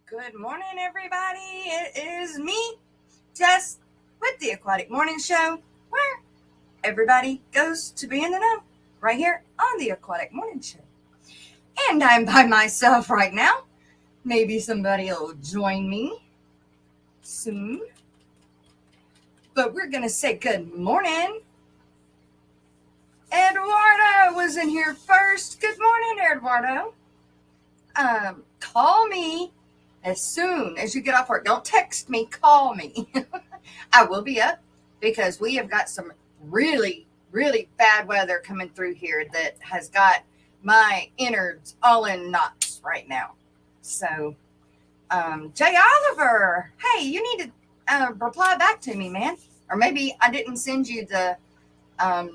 Good morning, everybody. It is me, Jess, with the Aquatic Morning Show, where everybody goes to be in the know, right here on the Aquatic Morning Show. And I'm by myself right now. Maybe somebody will join me soon. But we're going to say good morning. Eduardo was in here first. Good morning, Eduardo. Call me as soon as you get off work. Don't text me, call me. I will be up because we have got some really, really bad weather coming through here that has got my innards all in knots right now. So, Jay Oliver, hey, you need to reply back to me, man. Or maybe I didn't send you the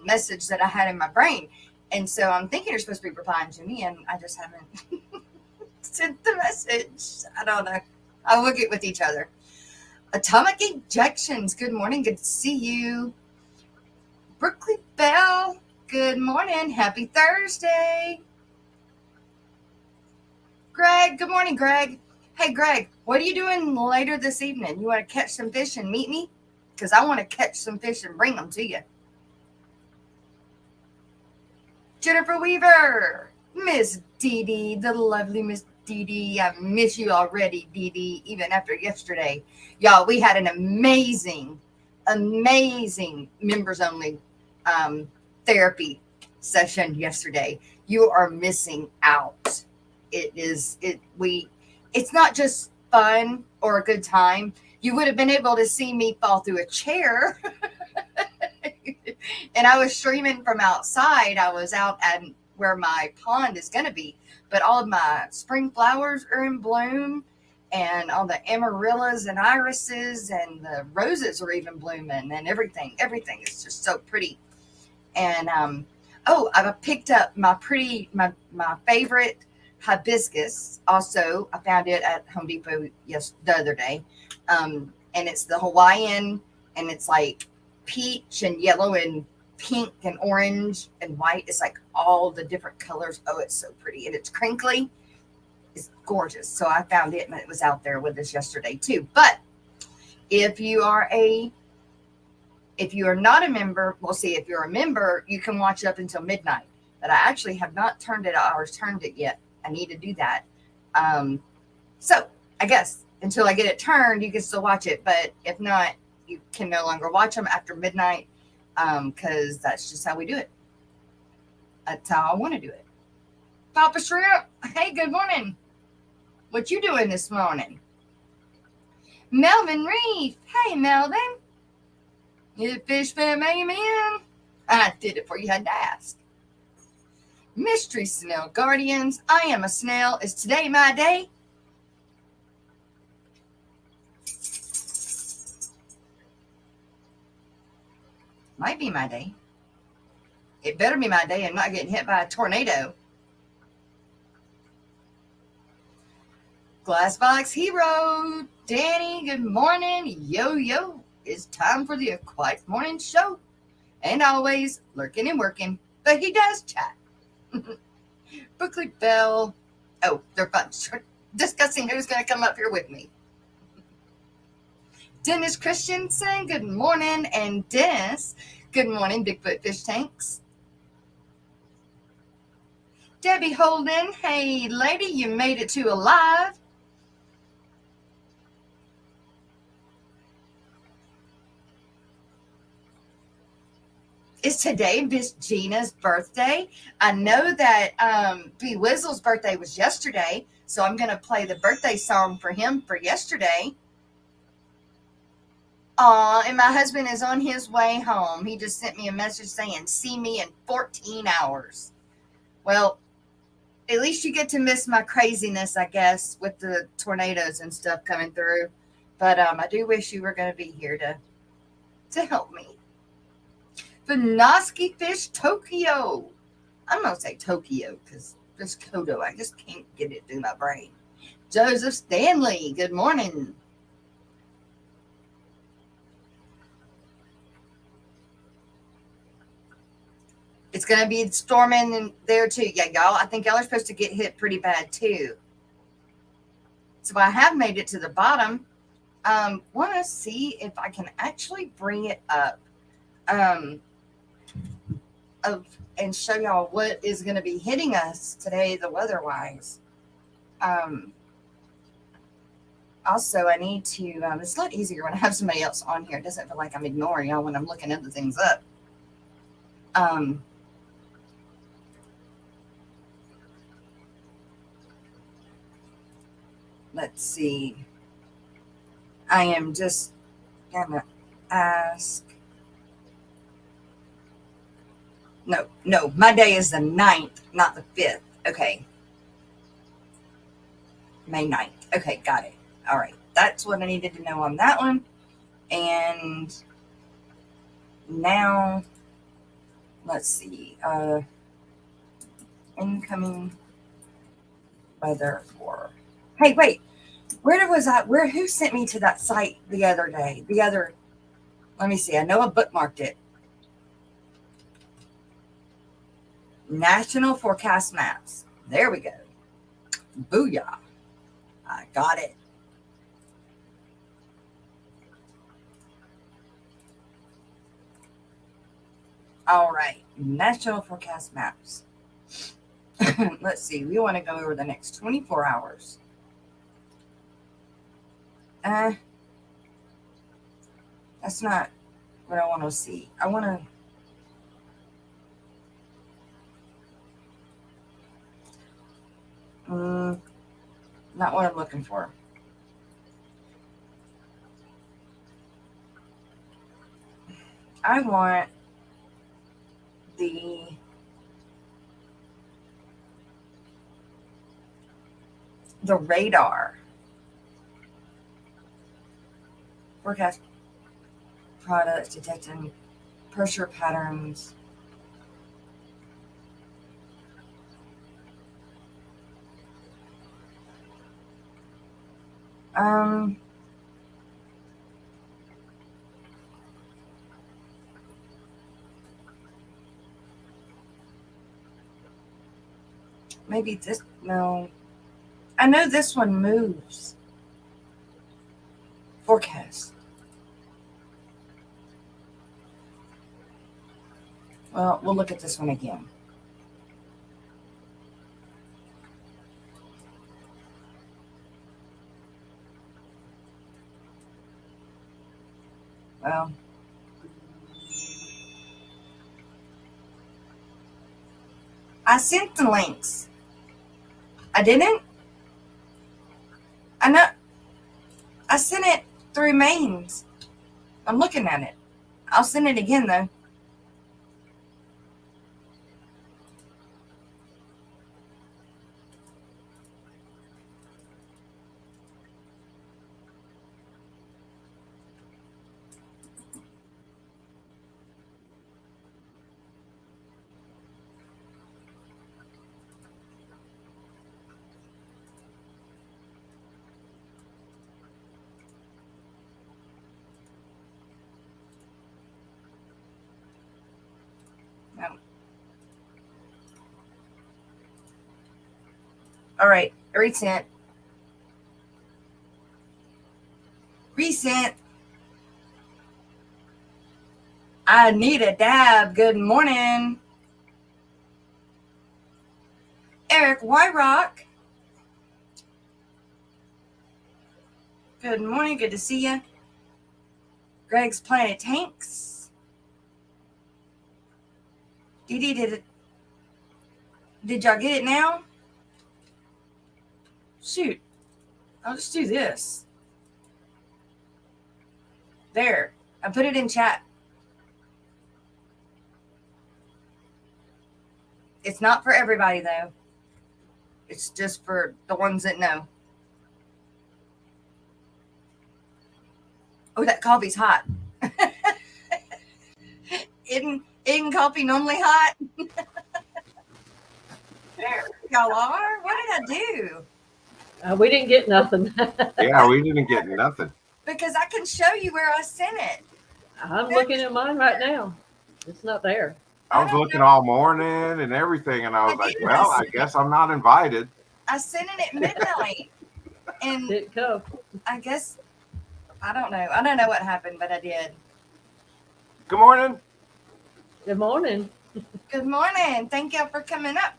message that I had in my brain. And so I'm thinking you're supposed to be replying to me, and I just haven't sent the message. I don't know. I'll get with each other. Atomic Injections, good morning. Good to see you. Brooklyn Bell, good morning. Happy Thursday. Greg, good morning, Greg. Hey, Greg, what are you doing later this evening? You want to catch some fish and meet me? Because I want to catch some fish and bring them to you. Jennifer Weaver, Miss Dee Dee, the lovely Miss Dee Dee. I miss you already, Dee Dee, even after yesterday. Y'all, we had an amazing members only therapy session yesterday. You are missing out. It's not just fun or a good time. You would have been able to see me fall through a chair. And I was streaming from outside. I was out at where my pond is going to be, but all of my spring flowers are in bloom, and all the amaryllis and irises and the roses are even blooming, and everything is just so pretty. And I picked up my favorite hibiscus. Also, I found it at Home Depot the other day, and it's the Hawaiian, and it's like peach and yellow and pink and orange and white. It's like all the different colors. Oh, it's so pretty, and it's crinkly. It's gorgeous. So I found it, and it was out there with us yesterday too. But if you are not a member, we'll see. If you're a member, you can watch it up until midnight. But I actually have not turned it yet. I need to do that. So I guess until I get it turned, you can still watch it. But if not, you can no longer watch them after midnight, because that's just how we do it. That's how I want to do it. Papa Shrimp, hey, good morning. What you doing this morning? Melvin Reef, hey, Melvin. You fish fam, amen. I did it for you, had to ask. Mystery Snail Guardians, I am a snail. Is today my day? Might be my day. It better be my day. I'm not getting hit by a tornado. Glassbox Hero, Danny, good morning. Yo, it's time for the Aquatic Morning Show. And always lurking and working, but he does chat. Brooklyn Bell. Oh, they're fun. Discussing who's going to come up here with me. Dennis Christensen, good morning. And Dennis, good morning, Bigfoot Fish Tanks. Debbie Holden, hey, lady, you made it to alive. Is today Miss Gina's birthday? I know that B Wizzle's birthday was yesterday, so I'm going to play the birthday song for him for yesterday. And my husband is on his way home. He just sent me a message saying, see me in 14 hours. Well, at least you get to miss my craziness, I guess, with the tornadoes and stuff coming through. But I do wish you were going to be here to help me. Vinoski Fish Tokyo. I'm going to say Tokyo because it's Kodo. I just can't get it through my brain. Joseph Stanley, good morning. It's going to be storming in there too. Yeah, y'all. I think y'all are supposed to get hit pretty bad too. So I have made it to the bottom. Want to see if I can actually bring it up um, and show y'all what is going to be hitting us today, the weather-wise. Also, I need to, it's a lot easier when I have somebody else on here. It doesn't feel like I'm ignoring y'all when I'm looking other things up. Let's see. I am just going to ask. No, my day is the 9th, not the 5th. Okay. May 9th. Okay, got it. All right. That's what I needed to know on that one. And now, let's see. Incoming weather for. Hey, wait. Where was I? Who sent me to that site the other day? Let me see. I know I bookmarked it. National Forecast Maps. There we go. Booyah. I got it. All right. National Forecast Maps. Let's see. We want to go over the next 24 hours. That's not what I want to see. I want to. Not what I'm looking for. I want the radar forecast products detecting pressure patterns. Maybe this, no. I know this one moves. Forecast. Well, we'll look at this one again. Well, I sent the links. I didn't? I know. I sent it through mains. I'm looking at it. I'll send it again, though. No. All right. Resent. Resent. I need a dab. Good morning. Eric Wyrock. Good morning. Good to see you. Greg's Planet Tanks. Did y'all get it now? Shoot. I'll just do this. There. I put it in chat. It's not for everybody, though. It's just for the ones that know. Oh, that coffee's hot. Isn't coffee normally hot? There, y'all are? What did I do? We didn't get nothing. Yeah, we didn't get nothing. Because I can show you where I sent it. I'm looking at mine right now. It's not there. I was looking all morning and everything, and I was like, well, I guess I'm not invited. I sent it at midnight. And Didn't come. I guess I don't know. I don't know what happened, but I did. Good morning. Good morning. Good morning. Thank you for coming up.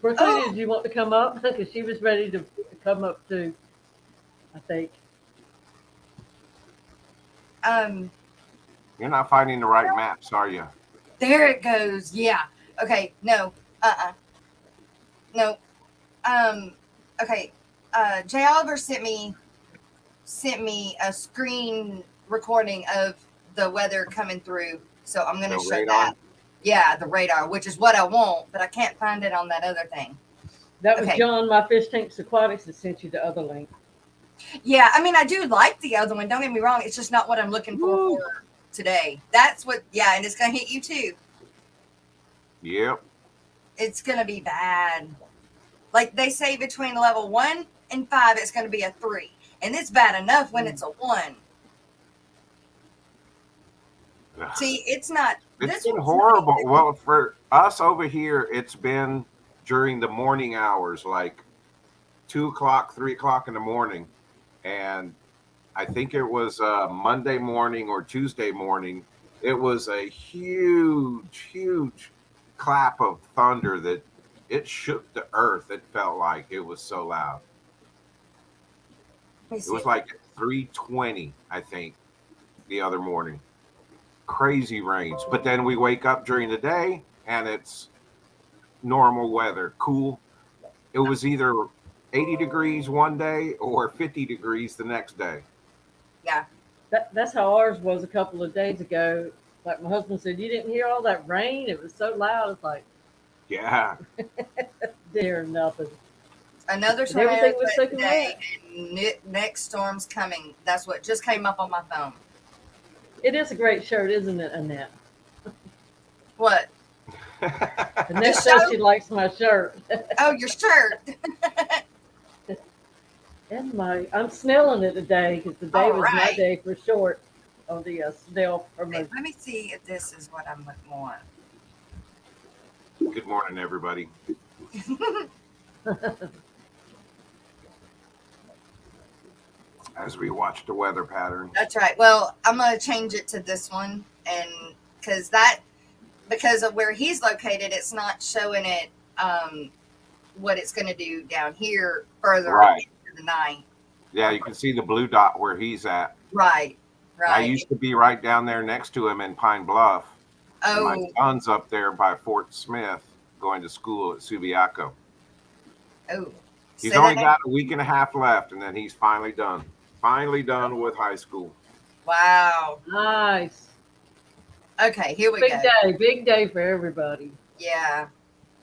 Brooklyn, Oh, did you want to come up? Because she was ready to come up too, I think. um, You're not finding the right maps, are you? there it goes. Yeah. Okay. No. No. Um. Okay. Jay Oliver sent me a screen recording of the weather coming through. So I'm The gonna show radar. that. Yeah, the radar, which is what I want, but I can't find it on that other thing. That was Okay. John, my fish tanks aquatics, that sent you the other link. Yeah, I mean I do like the other one. Don't get me wrong. It's just not what I'm looking Woo. for today. That's what. Yeah, and it's gonna hit you too. Yep. It's gonna be bad. Like they say, between level 1 and 5, it's gonna be a 3, and it's bad enough when it's a 1. See, it's not. It's This been one's not. horrible. Well, for us over here, it's been during the morning hours, like 2 o'clock, 3 o'clock in the morning. And I think it was Monday morning or Tuesday morning. It was a huge, huge clap of thunder that it shook the earth. It felt like it was so loud. Let me It see was if I like 3:20, I think, the other morning. Crazy rains. But then we wake up during the day and it's normal weather, cool. It was either 80 degrees one day or 50 degrees the next day. yeah. That's how ours was a couple of days ago. Like my husband said, you didn't hear all that rain? It was so loud. It's like, Yeah. dear nothing. Another But everything tornado was threat soaking today, wet. and next storm's coming. That's what just came up on my phone. It is a great shirt, isn't it, Annette? What? The Annette says show? she likes my shirt. Oh, your shirt. And I'm smelling it today because today All was my right. day for short on the Snell Wait, promotion. let me see if this is what I'm looking for. Good morning, everybody. As we watch the weather pattern. That's right. Well, I'm gonna change it to this one, and because of where he's located, it's not showing it what it's gonna do down here further Right. into the night. Yeah, you can see the blue dot where he's at. Right. I Right. used to be right down there next to him in Pine Bluff. And my Oh. son's up there by Fort Smith going to school at Subiaco. Oh. He's Say that only again. got a week and a half left, and then he's finally done. Finally done with high school. Wow. Nice. Okay, here we Big go. big day for everybody. Yeah.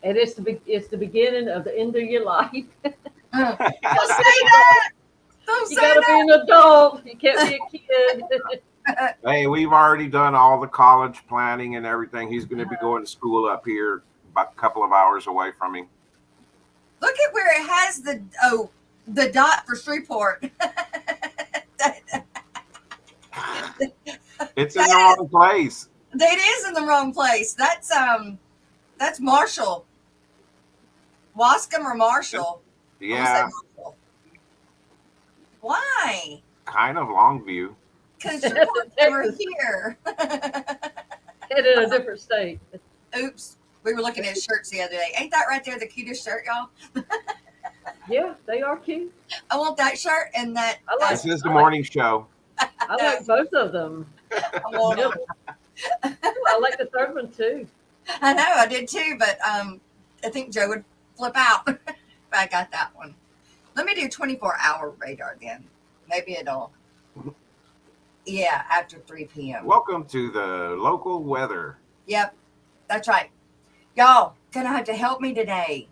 And it's the beginning of the end of your life. Don't say that. Don't You say gotta be an adult. You can't be a kid. that. Hey, we've already done all the college planning and everything. He's going to be going to school up here about a couple of hours away from him. Look at where it has the dot for Shreveport. It's in the wrong place. It is in the wrong place. That's Marshall. Wascom or Marshall? I'm gonna say Yeah, Marshall. Why? kind of Longview. Because Shreveport's over here. And in a different state. Oops. We were looking at shirts the other day. Ain't that right there the cutest shirt, y'all? Yeah, they are cute. I want that shirt and that. I like- This is the morning show. I like both of them. I want them. I like the third one too. I know, I did too, but I think Joe would flip out if I got that one. Let me do 24-hour radar then. Maybe it'll. Yeah, after 3 p.m. Welcome to the local weather. Yep, that's right. Y'all gonna have to help me today.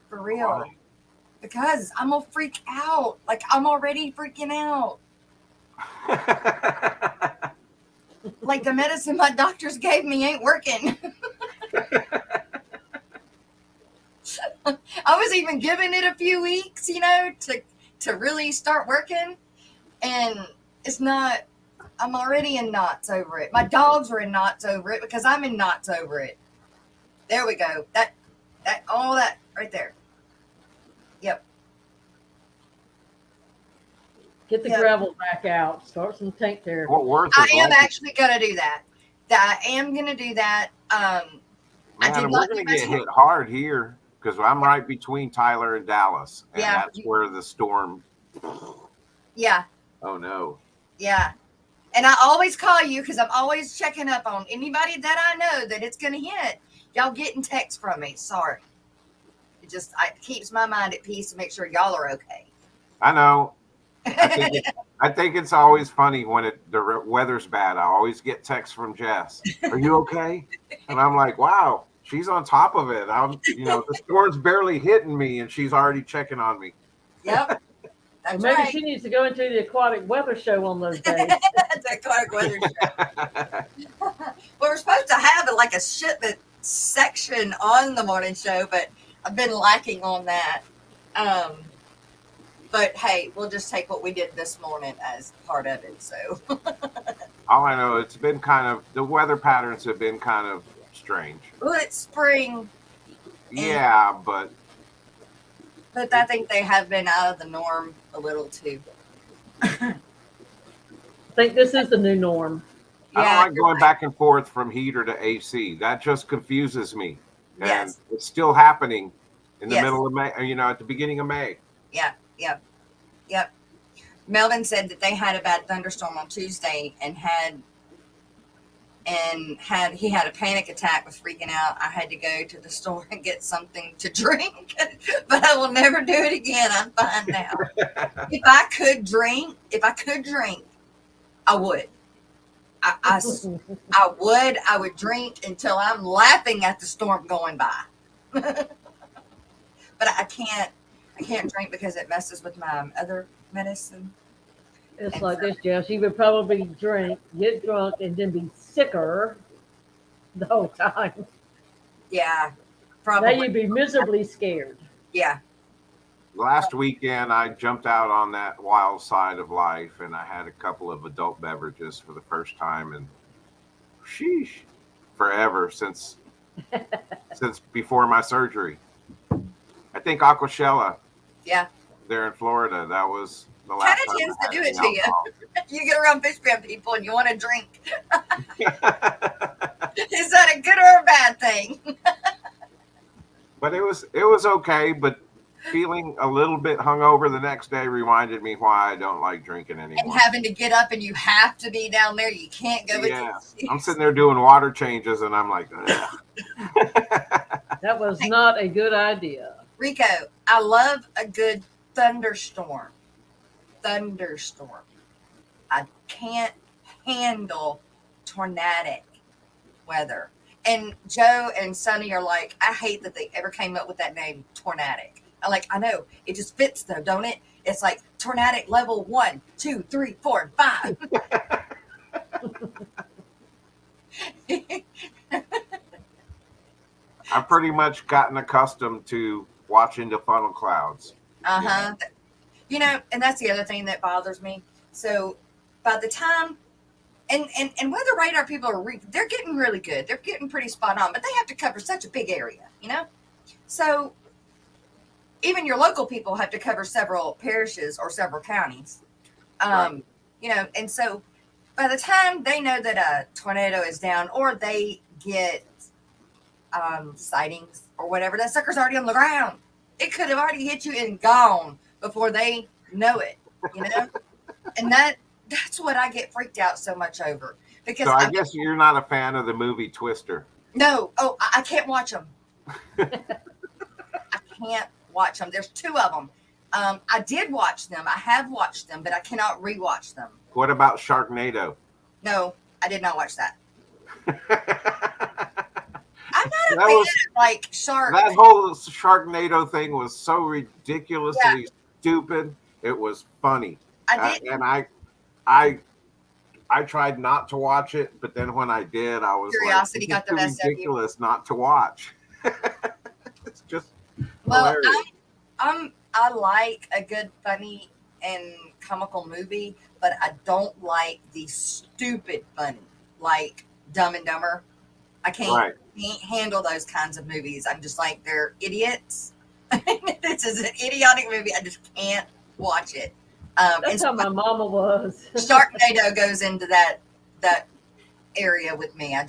For real. Why? Because I'm gonna freak out. Like I'm already freaking out. Like the medicine my doctors gave me ain't working. I was even giving it a few weeks, to really start working. And it's not, I'm already in knots over it. My dogs are in knots over it because I'm in knots over it. There we go. All that right there. Yep. Get the Yeah. gravel back out. Start some tank therapy. Fort Worth I is am like, actually gonna do that. I am gonna do that. I man, did we're not do gonna my get hit hard here because I'm right between Tyler and Dallas, and Yeah. that's where the storm. Yeah, Oh no. yeah. And I always call you because I'm always checking up on anybody that I know that it's gonna hit. Y'all getting texts from me. Sorry. It keeps my mind at peace to make sure y'all are okay. I know. I think it's always funny when the weather's bad. I always get texts from Jess. Are you okay? And I'm like, wow, she's on top of it. The storm's barely hitting me, and she's already checking on me. Yep. That's Maybe right. she needs to go into the aquatic weather show on those days. That's a Clark weather show. Well, we're supposed to have like a shipment section on the morning show, but I've been lacking on that. But hey, we'll just take what we did this morning as part of it. So All I know, the weather patterns have been kind of strange. well, it's spring, Yeah, but I think they have been out of the norm a little too. I think this is the new norm. I Yeah, don't like going back and forth from heater to AC. That just confuses me. And Yes. it's still happening in the Yes. middle of May, at the beginning of May. Yep. Melvin said that they had a bad thunderstorm on Tuesday and he had a panic attack, was freaking out. I had to go to the store and get something to drink, but I will never do it again. I'm fine now. If I could drink, I would. I would drink until I'm laughing at the storm going by. But I can't drink because it messes with my other medicine. It's like this, Jess. You would probably drink, get drunk, and then be sicker the whole time. Yeah, Now probably. you'd be miserably scared. Yeah. Last weekend, I jumped out on that wild side of life, and I had a couple of adult beverages for the first time in sheesh, forever since before my surgery. I think Aquashella Yeah. there in Florida. That was the Kind last of time tends I to do had it to any you. alcohol. You get around fish pan people and you want to drink. Is that a good or a bad thing? But it was okay. But feeling a little bit hungover the next day reminded me why I don't like drinking And anymore. having to get up and you have to be down there. You can't go with Yes, your I'm sitting there doing water changes, and I'm like, ugh. That was not a good idea. Rico, I love a good thunderstorm. I can't handle tornadic weather. And Joe and Sonny are like, I hate that they ever came up with that name, tornadic. I'm like, I know. It just fits though, don't it? It's like tornadic level 1, 2, 3, 4, and 5. I've pretty much gotten accustomed to watching the funnel clouds. Uh-huh. And that's the other thing that bothers me. So by the time and weather radar people they're getting really good. They're getting pretty spot on, but they have to cover such a big area, So even your local people have to cover several parishes or several counties. Right. And so by the time they know that a tornado is down or they get sightings or whatever, that sucker's already on the ground. It could have already hit you and gone before they know it, and that's what I get freaked out so much over. Because So I guess you're not a fan of the movie Twister. No, I can't watch them. I can't watch them. There's 2 of them. I did watch them. I have watched them, but I cannot rewatch them. What about Sharknado? No, I did not watch that. That I'm not a fan of like shark. whole Sharknado thing was so ridiculously stupid. It was funny. I did. And I tried not to watch it, but then when I did, I was Curiosity like, got the it's best of you. ridiculous not to watch. It's just Well, hilarious. I like a good funny and comical movie, but I don't like the stupid funny, like Dumb and Dumber. I can't handle those kinds of movies. I'm just like, they're idiots. This is an idiotic movie. I just can't watch it. And That's so how my mama was. Sharknado goes into that area with me. I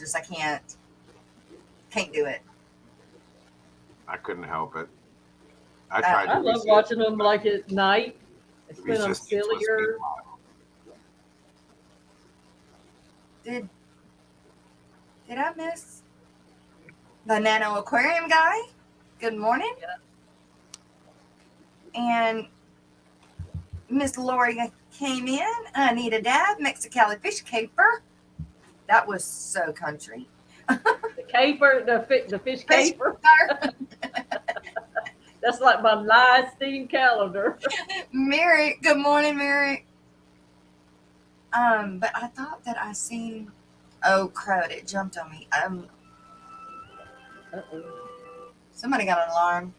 can't do it. I couldn't help it. I Uh, tried to I love resist, watching them but like at night. It's when I'm resistance was sillier. futile. did I miss the Nano Aquarium guy? Good morning. And Miss Lori came in. Anita Dab, Mexicali Fish Caper. That was so country. The caper, the fish Fish caper. Caper. That's like my live steam calendar. Mary, good morning, Mary. But I thought that I seen. Oh crud! It jumped on me. Uh-oh. Somebody got an alarm.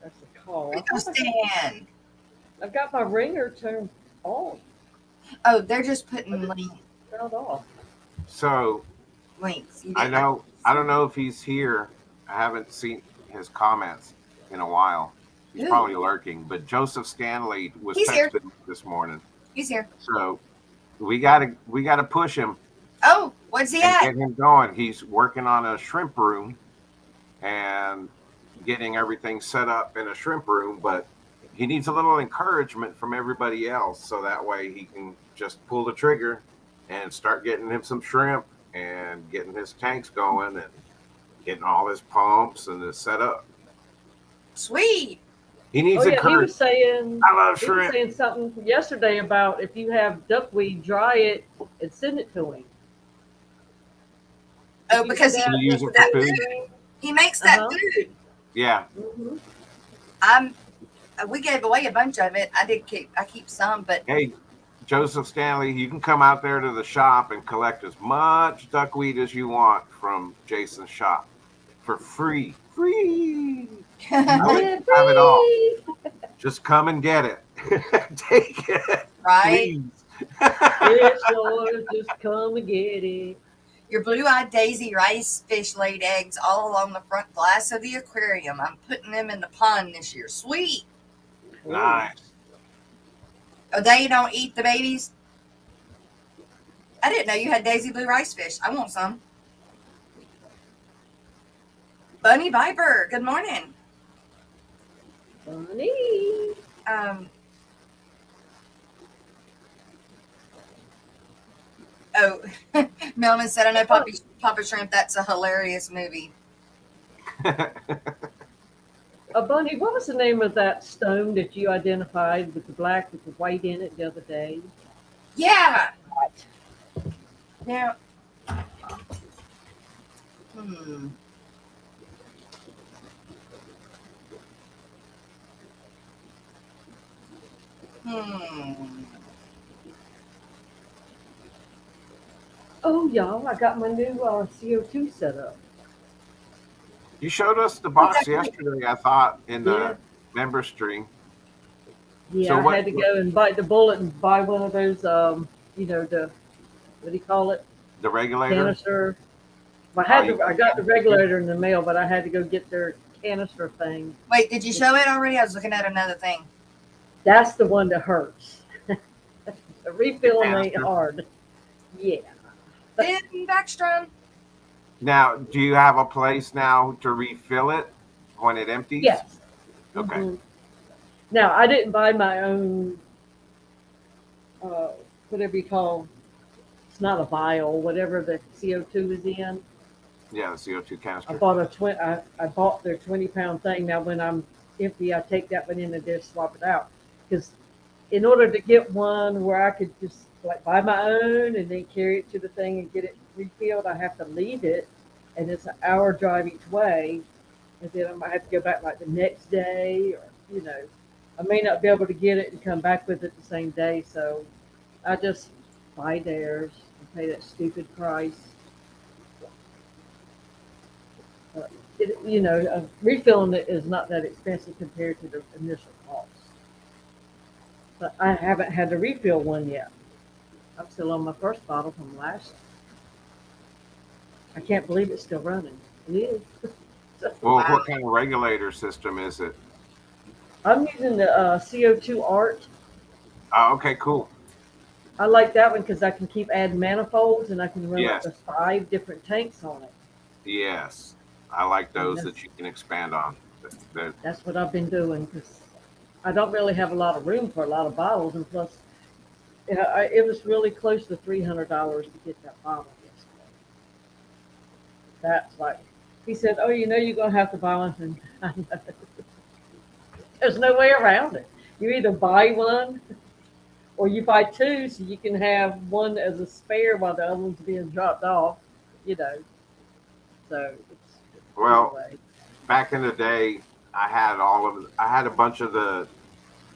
That's a call. Rico Stan. I've got my ringer turned on. Oh, they're just putting Turned off. So links. You I didn't- know. I don't know if he's here. I haven't seen his comments in a while. He's Who? probably lurking. But Joseph Stanley was He's here. texting me this morning. He's here. So we gotta push him Oh, what's he and at? get him going. He's working on a shrimp room and getting everything set up in a shrimp room, but he needs a little encouragement from everybody else so that way he can just pull the trigger and start getting him some shrimp and getting his tanks going and getting all his pumps and the setup. Sweet. He needs He was encouragement. saying I love he was shrimp. saying something yesterday about if you have duckweed, dry it and send it to him. Oh, because You use it for that food? he makes that Uh-huh. food. Yeah. We gave away a bunch of it. I keep some, but Hey, Joseph Stanley, you can come out there to the shop and collect as much duckweed as you want from Jason's shop for free. Free. I would have it all. Just come and get it. Take it. right. Please. Yes, Lord, just come and get it. Your blue-eyed daisy rice fish laid eggs all along the front glass of the aquarium. I'm putting them in the pond this year. Sweet. Nice. Oh, they don't eat the babies? I didn't know you had daisy blue rice fish. I want some. Bunny Viper, good morning. Funny. Oh, Melvin said, I know Papa Shrimp. That's a hilarious movie. Bunny, what was the name of that stone that you identified with the black with the white in it the other day? Yeah. What? Now, Oh, y'all, I got my new CO2 set up. You showed us the box yesterday, I thought, in the member stream. Yeah, So I had to go and bite the bullet and buy one of those, the, what do you call it? The regulator? Canister. Well, I got the regulator in the mail, but I had to go get their canister thing. Wait, did you show it already? I was looking at another thing. That's the one that hurts. The refilling ain't hard. Yeah. Ben Backstrom. Now, do you have a place now to refill it when it empties? Yes. Okay. Mm-hmm. Now, I didn't buy my own, whatever you call, it's not a vial, whatever the CO2 is in. Yeah, the CO2 canister. I bought I bought their 20-pound thing. Now, when I'm empty, I take that one in and just swap it out. Because in order to get one where I could just like buy my own and then carry it to the thing and get it refilled, I have to leave it, and it's an hour drive each way, and then I might have to go back like the next day, or I may not be able to get it and come back with it the same day. So I just buy theirs and pay that stupid price. Refilling it is not that expensive compared to the initial cost. But I haven't had to refill one yet. I'm still on my first bottle from last. I can't believe it's still running. It is. Well, what kind of regulator system is it? I'm using the CO2 Art. Oh, okay, cool. I like that one because I can keep adding manifolds and I can run up Yes, to 5 different tanks on it. yes. I like And those that you can expand on. That that's what I've been doing because I don't really have a lot of room for a lot of bottles, and plus, it was really close to $300 to get that bottle yesterday. That's like, he said, "Oh, you're gonna have to buy one," and I know. There's no way around it. You either buy one or you buy two so you can have one as a spare while the other one's being dropped off. You know, so it's either well, way. back in the day, I had a bunch of the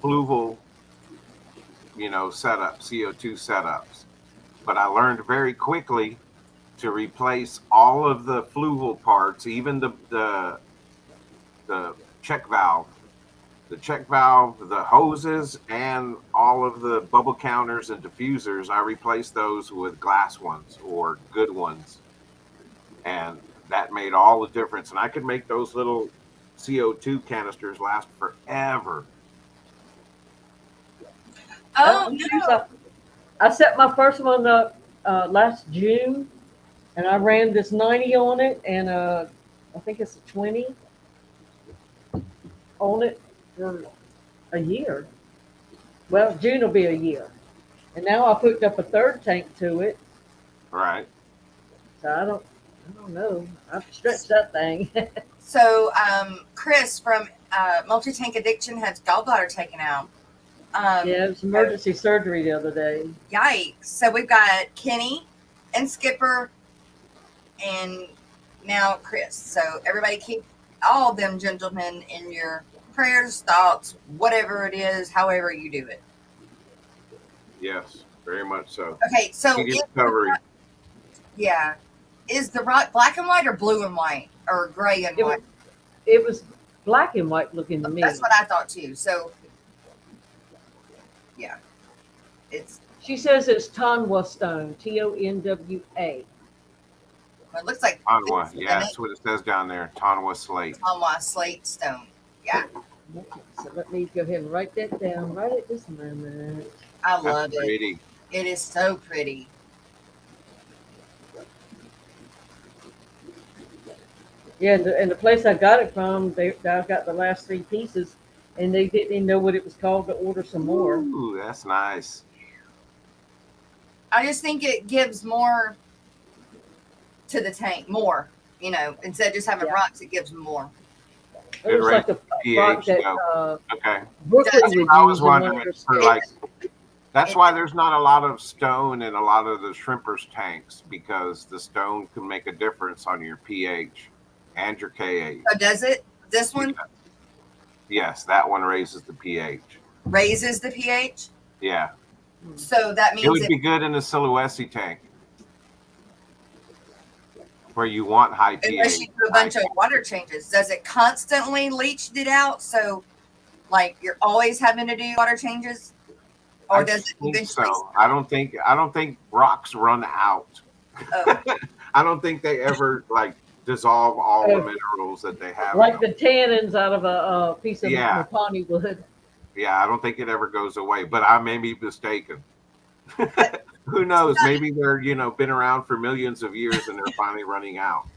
fluval, setup CO2 setups, but I learned very quickly to replace all of the fluval parts, even the check valve, the hoses, and all of the bubble counters and diffusers. I replaced those with glass ones or good ones, and that made all the difference. And I could make those little CO2 canisters last forever. Oh I'm serious. no. I set my first one up last June, and I ran this 90 on it, and I think it's a 20 on it for a year. Well, June will be a year. And now I hooked up a third tank to it, Right. so I don't know. I've stretched that thing. So, Chris from Multi Tank Addiction had gallbladder taken out. Yeah, it was So, emergency surgery the other day. yikes. So we've got Kenny and Skipper and now Chris. So everybody keep all of them gentlemen in your prayers, thoughts, whatever it is, however you do it. Yes, very much so. Okay, so Speedy recovery. yeah, is the rock black and white or blue and white or gray and It white? was it was black and white looking to me. That's what I thought too. So yeah, it's She says it's Tonwa stone, Tonwa. well, it looks like Tonwa. this Yeah, lemon that's what it says down there. Tonwa slate. on my slate stone. Yeah, So let me go ahead and write that down right at this moment. I That's love it. pretty. It is so pretty. Yeah, and the place I got it from, I got the last 3 pieces, and they didn't even know what it was called to order some more. Ooh, that's nice. I just think it gives more to the tank, more. Instead of just having Yeah. rocks, it gives more. It Good was like a rock pH that though. Okay. Brooklyn That's would I was use in one wondering of her for skits. like that's why there's not a lot of stone in a lot of the shrimpers tanks because the stone can make a difference on your pH and your KH. So does it? This one Yes, that one raises the pH. raises the pH. Yeah. So that It means would be good in a Silhouette tank where you want high unless pH. you do a bunch of water changes, does it constantly leach it out? So, like, you're always having to do water changes, or I does it think eventually? so. I don't think rocks run out. Oh, I don't think they ever like dissolve all the Uh, minerals that they have in Like them. the tannins out of a piece of Yeah. Mopani wood. Yeah, I don't think it ever goes away, but I may be mistaken. Who knows? Maybe they're, been around for millions of years and they're finally running out.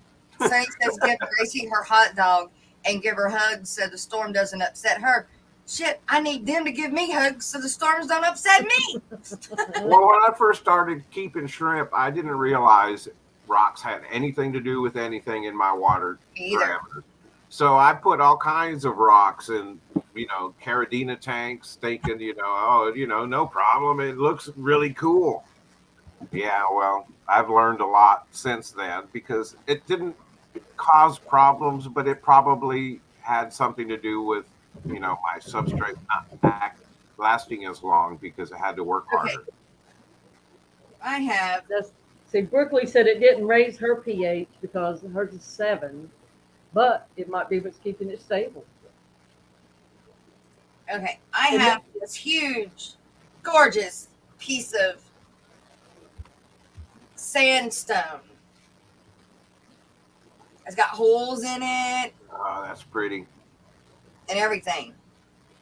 Saint says give Gracie her hot dog and give her hugs so the storm doesn't upset her. Shit, I need them to give me hugs so the storms don't upset me. Well, when I first started keeping shrimp, I didn't realize rocks had anything to do with anything in my water Either. parameters. So I put all kinds of rocks in, Caradina tanks, thinking, no problem. It looks really cool. Yeah, well, I've learned a lot since then because it didn't cause problems, but it probably had something to do with, my substrate lasting as long because I had to work Okay, harder. I have. See, Brooklyn said it didn't raise her pH because hers is 7, but it might be what's keeping it stable. Okay, I have this huge, gorgeous piece of sandstone. It's got holes in it Oh, that's pretty. and everything,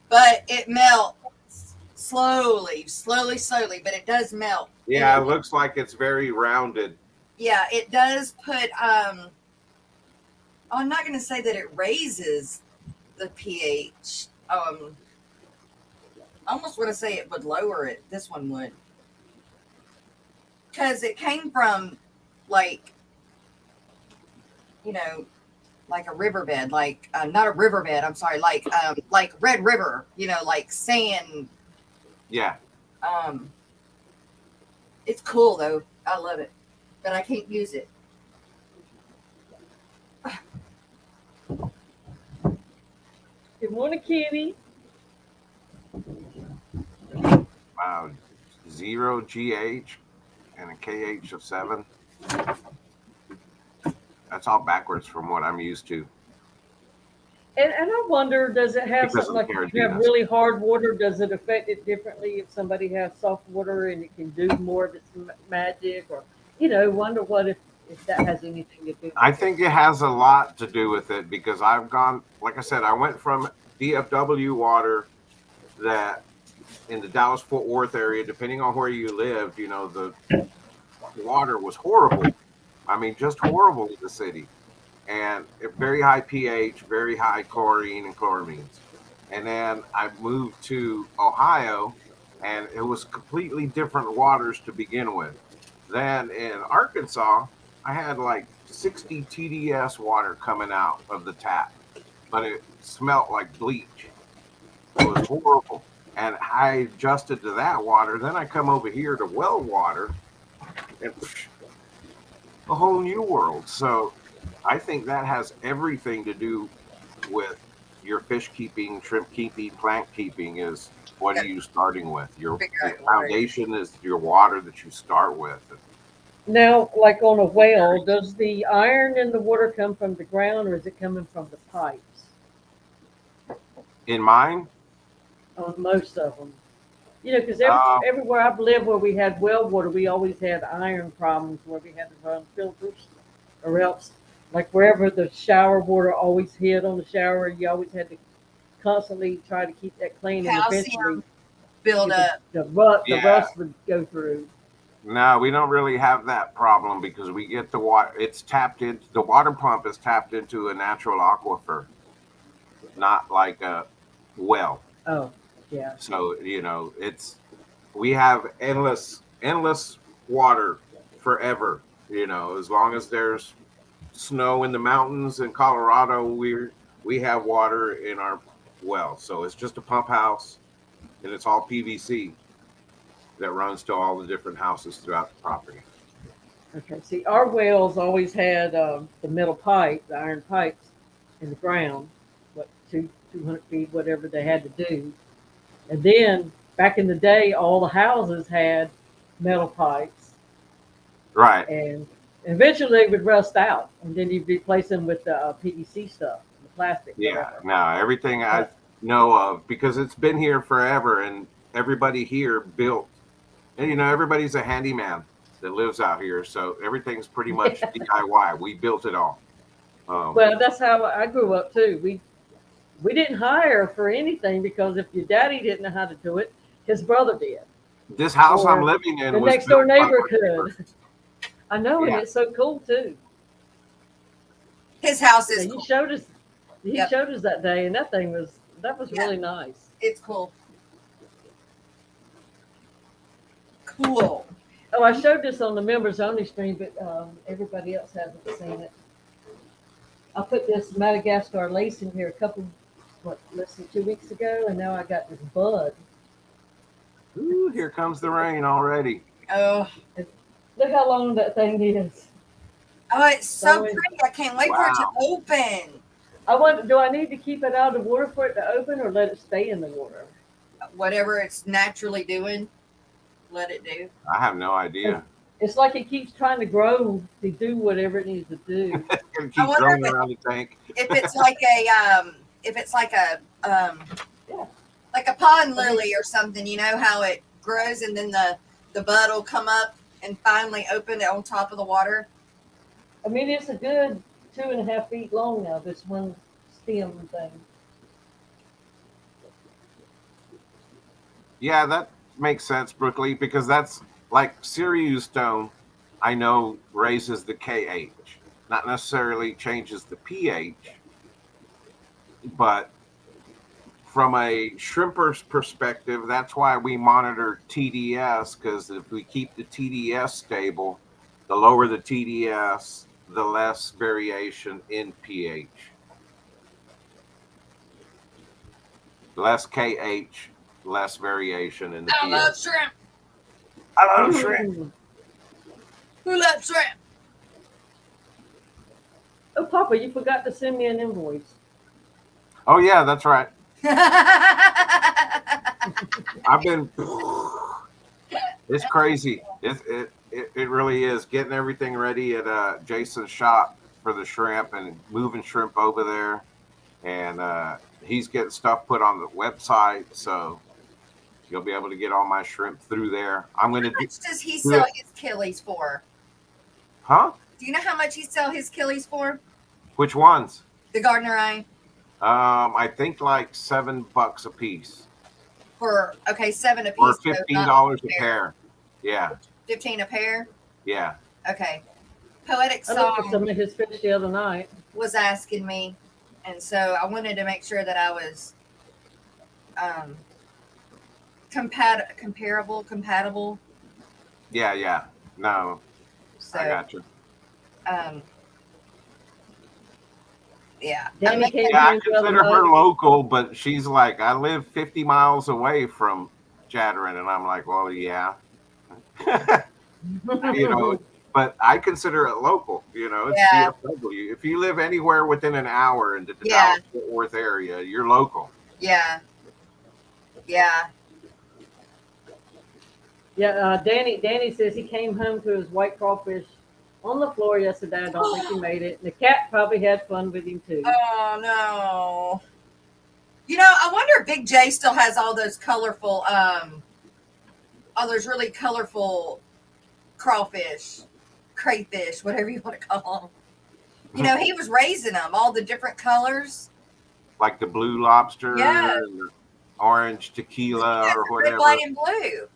but it melts slowly, but it does melt. Yeah, And it looks like it's very rounded. yeah, it does put. I'm not going to say that it raises the pH. I almost want to say it would lower it. This one would, because it came from, like, you know, like a riverbed, like not a riverbed. I'm sorry, like Red River. Like sand. Yeah. Um, it's cool though. I love it, but I can't use it. Good morning, Kitty. Wow. 0 GH and a KH of 7. That's all backwards from what I'm used to And I wonder, does it have because something of like if you have Caradinas. really hard water, does it affect it differently if somebody has soft water and it can do more of its magic? Or, wonder what if that has anything to do I with it. think it has a lot to do with it because I've gone, like I said, I went from DFW water that in the Dallas Fort Worth area, depending on where you lived, the water was horrible. I mean, just horrible in the city. And very high pH, very high chlorine and chloramines. And then I moved to Ohio, and it was completely different waters to begin with. Then in Arkansas, I had like 60 TDS water coming out of the tap, but it smelled like bleach. It was horrible. And I adjusted to that water. Then I come over here to well water, and a whole new world. So I think that has everything to do with your fish keeping, shrimp keeping, plant keeping is what are Got you starting with? Your figure your out your water. foundation is your water that you start with. Now, like on a well, does the iron in the water come from the ground or is it coming from the pipes? In mine, On most of them. Because uh, everywhere I've lived where we had well water, we always had iron problems where we had to run filters, or else, like wherever the shower water always hit on the shower, you always had to constantly try to keep that clean, and eventually Calcium build up. the yeah, rust would go through. no, we don't really have that problem because we get the water. It's tapped into the water pump is tapped into a natural aquifer, not like a well. Oh, yeah. So it's we have endless water forever. As long as there's snow in the mountains in Colorado, we have water in our well. So it's just a pump house, and it's all PVC that runs to all the different houses throughout the property. Okay. See, our wells always had the metal pipe, the iron pipes in the ground, what 200 feet, whatever they had to do. And then back in the day, all the houses had metal pipes, Right. and eventually they would rust out, and then you'd replace them with the PVC stuff, the plastic, Yeah. whatever. No, everything I But know of because it's been here forever, and everybody here built. And everybody's a handyman that lives out here, so everything's pretty much DIY. We built it all. Um, well, that's how I grew up too. We didn't hire for anything because if your daddy didn't know how to do it, his brother did, this house I'm or living in the was next door built by neighbor my neighbor. could. I know, and Yeah. it's so cool too. His house Yeah, is you cool. showed us. He Yep, showed us that day, and that was yeah, really nice. it's cool. Cool. Oh, I showed this on the members only stream, but everybody else hasn't seen it. I put this Madagascar lace in here less than 2 weeks ago, and now I got this bud. Ooh, here comes the rain already. Oh, And look how long that thing is. oh, it's so So pretty. I can't wait for it to Wow. open. I wonder, do I need to keep it out of the water for it to open, or let it stay in the water? Whatever it's naturally doing, let it do. I have no idea. It's like it keeps trying to grow to do whatever it needs to do. It I keeps wonder growing around the tank. if it's like Yeah. like a pond lily or something. You know how it grows and then the bud will come up and finally open it on top of the water. I mean, it's a good 2.5 feet long now, this one stem thing. Yeah, that makes sense, Brookley, because that's like Sirius stone. I know raises the KH, not necessarily changes the pH, but from a shrimper's perspective, that's why we monitor TDS, because if we keep the TDS stable, the lower the TDS, the less variation in pH. Less KH, less variation in the I pH. love shrimp. I love shrimp. Who loves shrimp? Oh, Papa, you forgot to send me an invoice. Oh yeah, that's right. I've been. It's crazy. It really is getting everything ready at Jason's shop for the shrimp and moving shrimp over there, and he's getting stuff put on the website, so you'll be able to get all my shrimp through there. I'm going to How do. much does he do sell it. his killies for? Huh? Do you know how much he sell his killies for? Which ones? The Gardner Eye I think like $7 a piece, for okay, 7 a piece. or So $15 not a pair. Yeah, 15 a pair. yeah. Okay. Poetic I looked at Song some of his fish the other night. was asking me, and so I wanted to make sure that I was um compatible. Yeah. No, So I got you. um yeah. Danny came Yeah, I home the other consider her night. local, but she's like, I live 50 miles away from Jadron, and I'm like, well, yeah, you know, but I consider it local. You know, it's Yeah. DFW. If you live anywhere within an hour into the Yeah. Dallas Fort Worth area, you're local. Yeah. Yeah. Yeah, Danny says he came home to his white crawfish on the floor yesterday. I don't think he made it. And the cat probably had fun with him too. Oh no. You know, I wonder if Big J still has all those colorful all those really colorful crawfish, crayfish, whatever you want to call them. You know, he was raising them, all the different colors. Like the blue lobster, Yeah. and the orange tequila, He has or a red, whatever. white, and blue.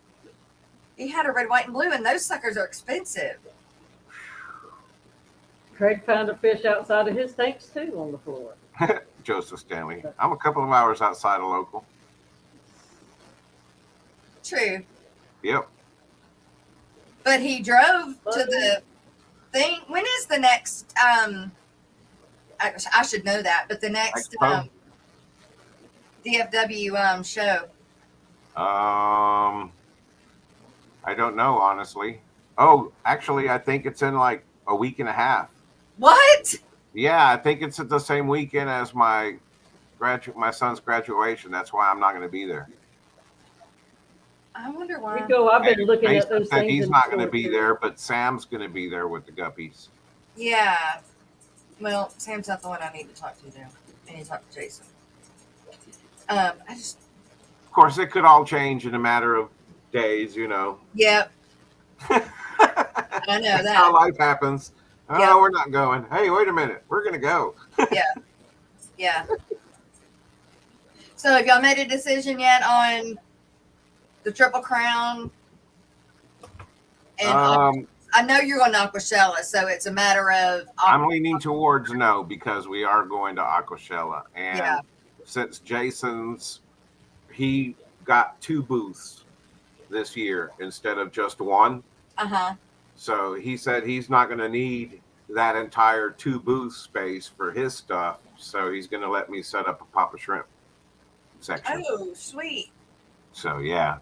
He had a red, white, and blue, and those suckers are expensive. Craig found a fish outside of his tanks too on the floor. Joseph Stanley. I'm a couple of hours outside of local. True. Yep. But he drove to the thing. When is the next I should know that, but the next Expo? DFW show. I don't know, honestly. Oh, actually, I think it's in like a week and a half. What? Yeah, I think it's at the same weekend as my son's graduation. That's why I'm not going to be there. I wonder why. Rico, I've been looking at Mason those said things. he's in not the going to store, be too. there, but Sam's going to be there with the guppies. Yeah. Well, Sam's not the one I need to talk to now. I need to talk to Jason. I just. Of course, it could all change in a matter of days, you know. Yep. I know That's how that. life happens. Oh, Yep. we're not going. Hey, wait a minute. We're going to go. Yeah. So, have y'all made a decision yet on the Triple Crown? And I know you're going to Aquashella, so it's a matter of. I'm leaning towards no, because we are going to Aquashella. And since Jason's, he got 2 booths this year instead of just 1. Uh-huh. So he said he's not going to need that entire 2 booth space for his stuff. So he's going to let me set up a Papa Shrimp section. Oh, sweet. So yeah,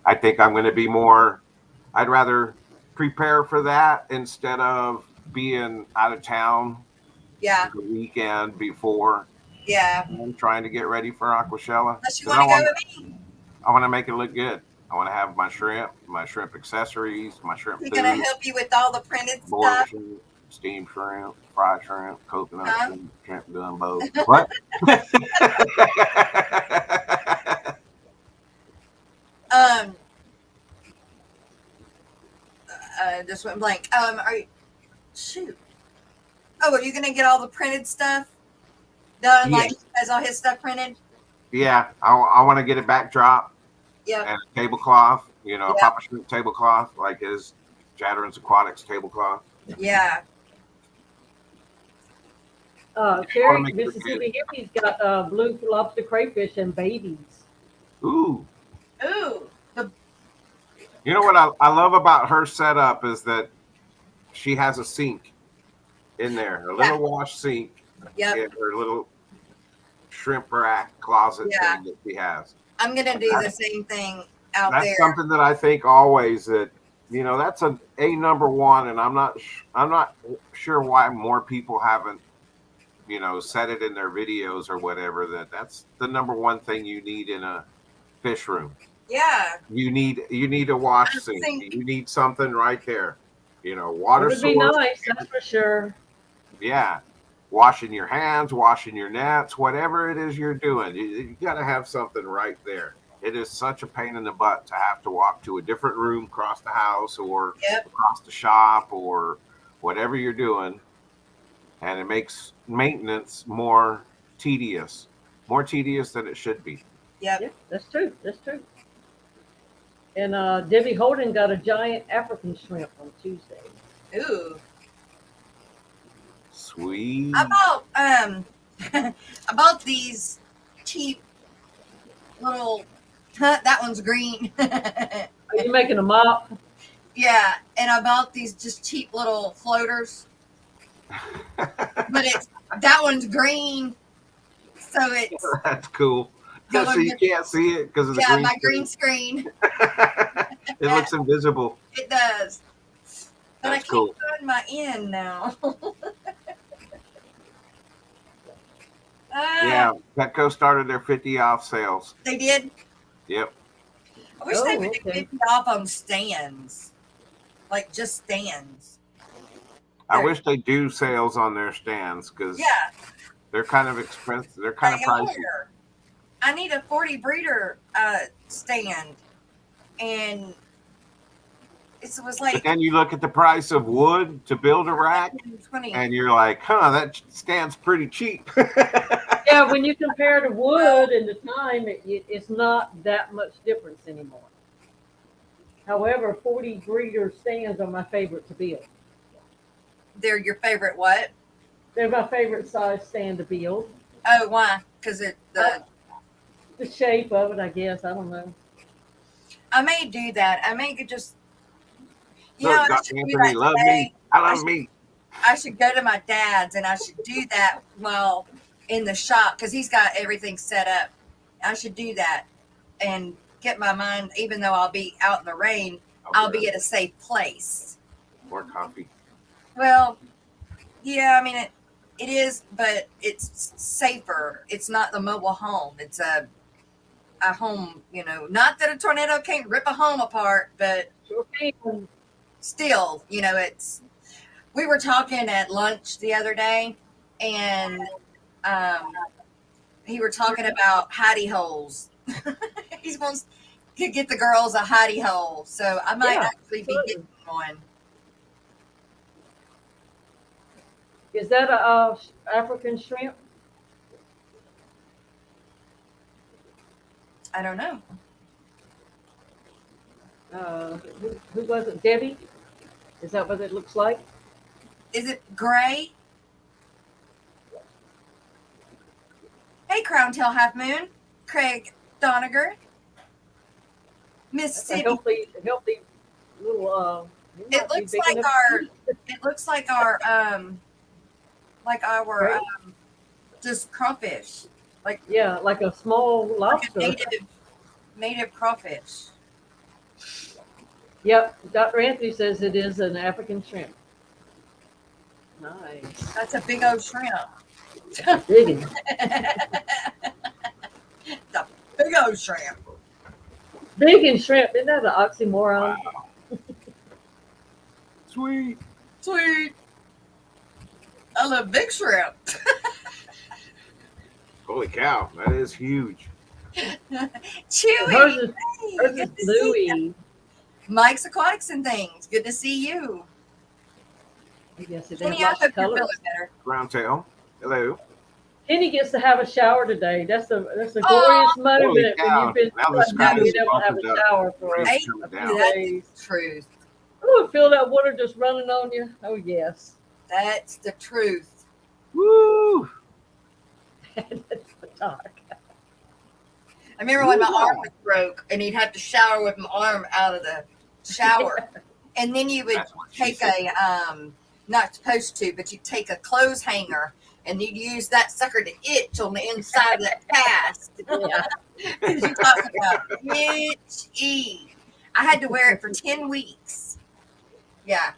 I think I'm going to be more, I'd rather prepare for that instead of being out of town Yeah. the weekend before. Yeah. I'm trying to get ready for Aquashella. Unless you want to go with me. I want to make it look good. I want to have my shrimp accessories, my shrimp He's food, going to help you with all the printed boiled stuff. shrimp, steamed shrimp, fried shrimp, coconut Huh? shrimp gumbo. What? Just went blank. Are you, shoot. Oh, are you going to get all the printed stuff done? Yeah. Like, he has all his stuff printed? Yeah, I want to get a backdrop Yep. and a tablecloth, a Yep. Papa Shrimp tablecloth, like his Jadron's Aquatics tablecloth. Yeah. Terry, Mississippi Hippie's got blue lobster crayfish and babies. Ooh. Ooh. You know what I love about her setup is that she has a sink in there, a little wash sink Yep. in her little shrimp rack closet Yeah. thing that she has. I'm gonna do the same thing out That's there. something that I think always that that's a number one, and I'm not sure why more people haven't said it in their videos or whatever, that's the number one thing you need in a fish room. Yeah. You need a wash sink. You need something right there. Water It would be source. nice, that's for sure. Yeah. Washing your hands, washing your nets, whatever it is you're doing, you got to have something right there. It is such a pain in the butt to have to walk to a different room across the house or across the shop or whatever you're doing. And it makes maintenance more tedious than it should be. Yep. Yeah, that's true. That's true. And Debbie Holden got a giant African shrimp on Tuesday. Ooh. Sweet. I bought these cheap little. That one's green. Are you making a mop? Yeah, and I bought these just cheap little floaters. But that one's green, so it's that's cool. So you can't see it because of the green my green screen. It looks invisible. It does, but that's I can't cool. find my end now. Yeah, Petco started their 50 off sales. They did. Yep. I wish they would do 50 off on stands, like just stands. I wish they do sales on their stands because they're kind of expensive. They're kind of pricey. I need a 40 breeder stand, and it was like. But then you look at the price of wood to build a rack, and you're like, "Huh, that stand's pretty cheap." Yeah, when you compare the wood and the time, it's not that much difference anymore. However, 40 breeder stands are my favorite to build. They're your favorite what? They're my favorite size stand to build. Oh, why? Because the shape of it, I guess. I don't know. I may do that. I may just. I should do that love me. I love me. I should go to my dad's and I should do that while in the shop because he's got everything set up. I should do that and get my mind, even though I'll be out in the rain, I'll be at a safe place. More coffee. Well, yeah, I mean, it is, but it's safer. It's not the mobile home. It's a home, not that a tornado can't rip a home apart, but still, we were talking at lunch the other day and he were talking about hidey holes. He wants to get the girls a hidey hole. So I might actually be getting one. Is that a African shrimp? I don't know. Who was it? Debbie? Is that what it looks like? Is it gray? Hey, Crown Tail Half Moon, Craig Doniger, Mississippi. Healthy little. It looks like our just crawfish. Like a small lobster. Like a native crawfish. Yep, Dr. Anthony says it is an African shrimp. Nice. That's a big old shrimp. Big. The big old shrimp. Big and shrimp. Isn't that an oxymoron? Wow. Sweet. I love big shrimp. Holy cow, that is huge. Chewy. Hers is Louie. Mike's Aquatics and Things. Good to see you. Yes, it Jenny, is. I hope you're feeling better. Brown tail. Hello. Kenny gets to have a shower today. That's a glorious Oh, moment holy when cow. you've been Now the not sky being is able to have opened a up. shower for Rain's a Hey, coming few down. that's days. the truth. Oh, feel that water just running on you. Oh yes, That's the truth. Woo! that's the talk. I remember when my Yeehaw. arm was broke and he'd have to shower with my arm out of the shower. And then you would That's what she take said. not supposed to, but you'd take a clothes hanger and you'd use that sucker to itch on the inside of that cast. Yeah. Because you talk about itchy. I had to wear it for 10 weeks. Yeah.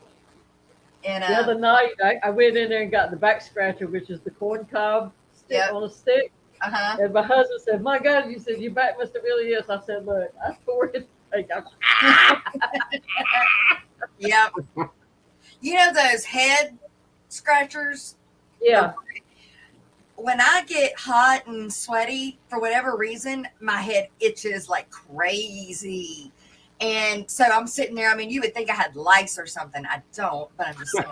And The other night, I went in there and got the back scratcher, which is the corn cob stick Yep. on a stick. uh-huh. And my husband said, "My God," you said, "your back must have really is." I said, "Look, I tore it." Yep. You know those head scratchers? Yeah. When I get hot and sweaty, for whatever reason, my head itches like crazy. And so I'm sitting there. I mean, you would think I had lice or something. I don't, but I'm just saying.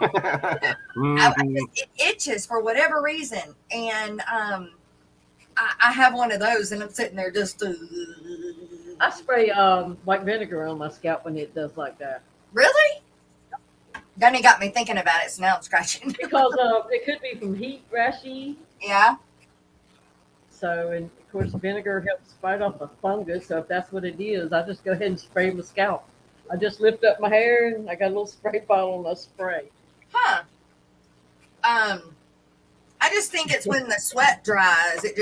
It itches for whatever reason. And I have one of those, and I'm sitting there just. I spray white vinegar on my scalp when it does like that. Really? Gunny got me thinking about it, so now I'm scratching. Because it could be from heat rashy. Yeah. So, and of course, vinegar helps fight off the fungus. So if that's what it is, I just go ahead and spray my scalp. I just lift up my hair and I got a little spray bottle and I spray. Huh. I just think it's when the sweat dries, it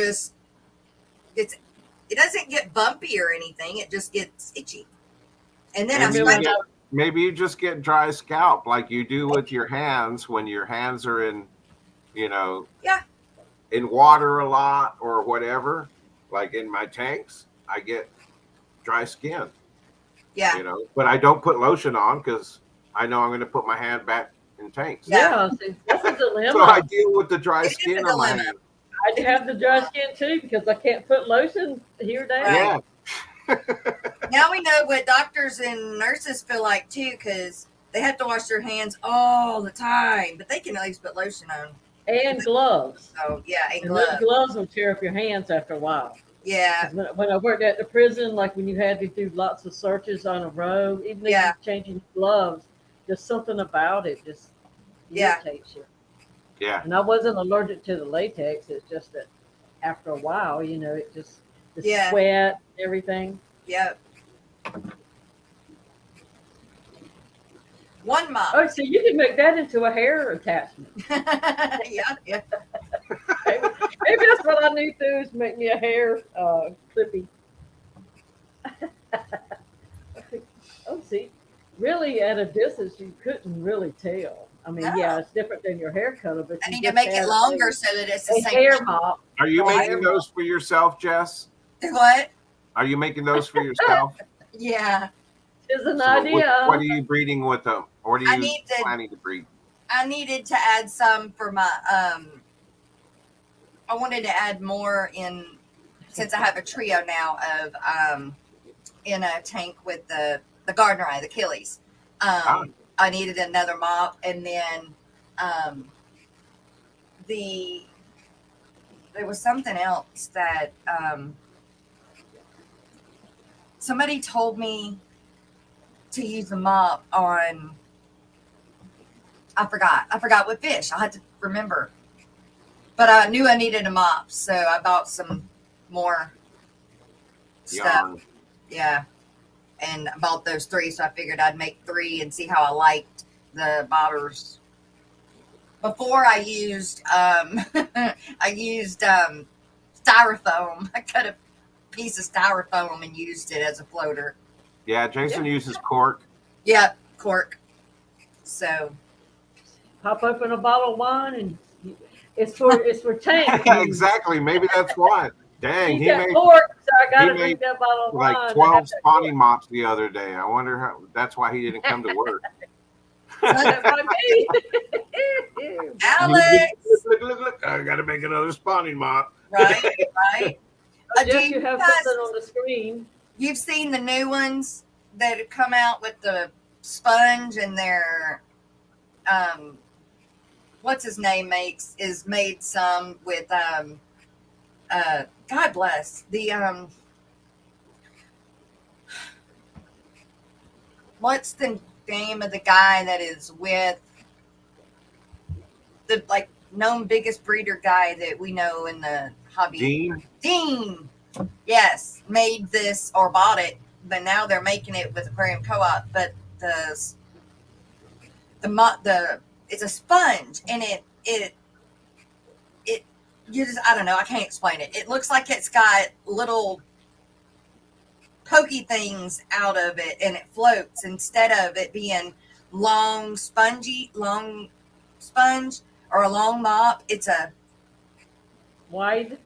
doesn't get bumpy or anything. It just gets itchy. And then Maybe you just get dry scalp like you do with your hands when your hands are in, Yeah. in water a lot or whatever. Like in my tanks, I get dry skin. Yeah. But I don't put lotion on because I know I'm going to put my hand back in tanks. Yeah, see, that's a dilemma. So I deal with the dry It is skin a on my dilemma. hand. I have the dry skin too because I can't put lotion here down. Right. Yeah. Now we know what doctors and nurses feel like too, because they have to wash their hands all the time, but they can at least put lotion on. And gloves. So yeah, and And gloves. those gloves will tear up your hands after a while. Yeah. 'Cause when I worked at the prison, like when you had to do lots of searches on a row, even though you're changing gloves, just something about it just irritates you. Yeah. And I wasn't allergic to the latex. It's just that after a while, it just the sweat, everything. Yep. One mop. Oh, so you can make that into a hair attachment. Yeah. Maybe that's what I need to do is make me a hair clippy. Oh, see, really at a distance you couldn't really tell. I mean, No. yeah, it's different than your hair color, but I you need to just make it have longer so that it's the a same. hair mop. Are you Right. making those for yourself, Jess? What? Are you making those for yourself? Yeah. Is an So idea. what are you breeding with them? Or what are you planning to breed? I needed to add some for my I wanted to add more in, since I have a trio now of in a tank with the gardener eye, the Achilles. I needed another mop, and then there was something else that somebody told me to use the mop on. I forgot what fish. I'll have to remember. But I knew I needed a mop, so I bought some more stuff. Yarn. Yeah. And I bought those 3, so I figured I'd make 3 and see how I liked the bobbers. Before I used styrofoam. I cut a piece of styrofoam and used it as a floater. Yeah, Jason uses cork. Yep, cork. So Pop open a bottle of wine and it's for tank. Exactly. Maybe that's why. Dang, He got cork, so I got to he drink made that bottle of wine. like 12 spawning mops the other day. I wonder how. That's why he didn't come to work. That might be. Alex, Look, I got to make another spawning mop. right. Jeff, you have something on the screen. You've seen the new ones that have come out with the sponge and their what's his name made some with God bless the what's the name of the guy that is with the like known biggest breeder guy that we know in the hobby? Dean. Yes, made this or bought it, but now they're making it with Aquarium Co-op. But the it's a sponge, and it you just, I don't know, I can't explain it. It looks like it's got little pokey things out of it, and it floats instead of it being long sponge or a long mop. It's a Wide.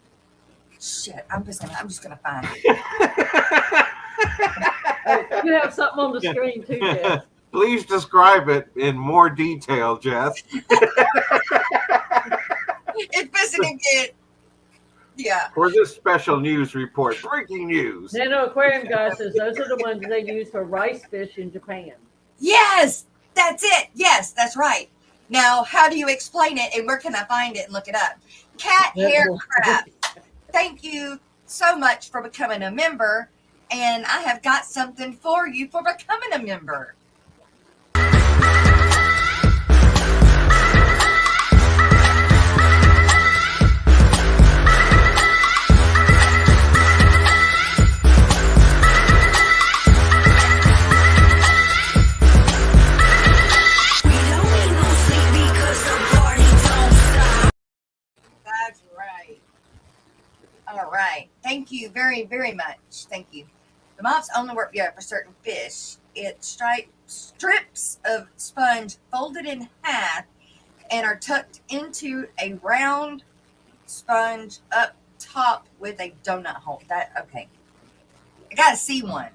shit. I'm just gonna find it. You have something on the screen too, Jess. Please describe it in more detail, Jess. It's visiting it. Yeah. For this special news report, breaking news. Nano Aquarium guy says those are the ones they use for rice fish in Japan. Yes, that's it. Yes, that's right. Now, how do you explain it, and where can I find it and look it up? Cat hair crap. Thank you so much for becoming a member, and I have got something for you for becoming a member. That's right. All right. Thank you very, very much. Thank you. The mops only work for certain fish. It strips of sponge folded in half and are tucked into a round sponge up top with a donut hole. That okay. I gotta see one.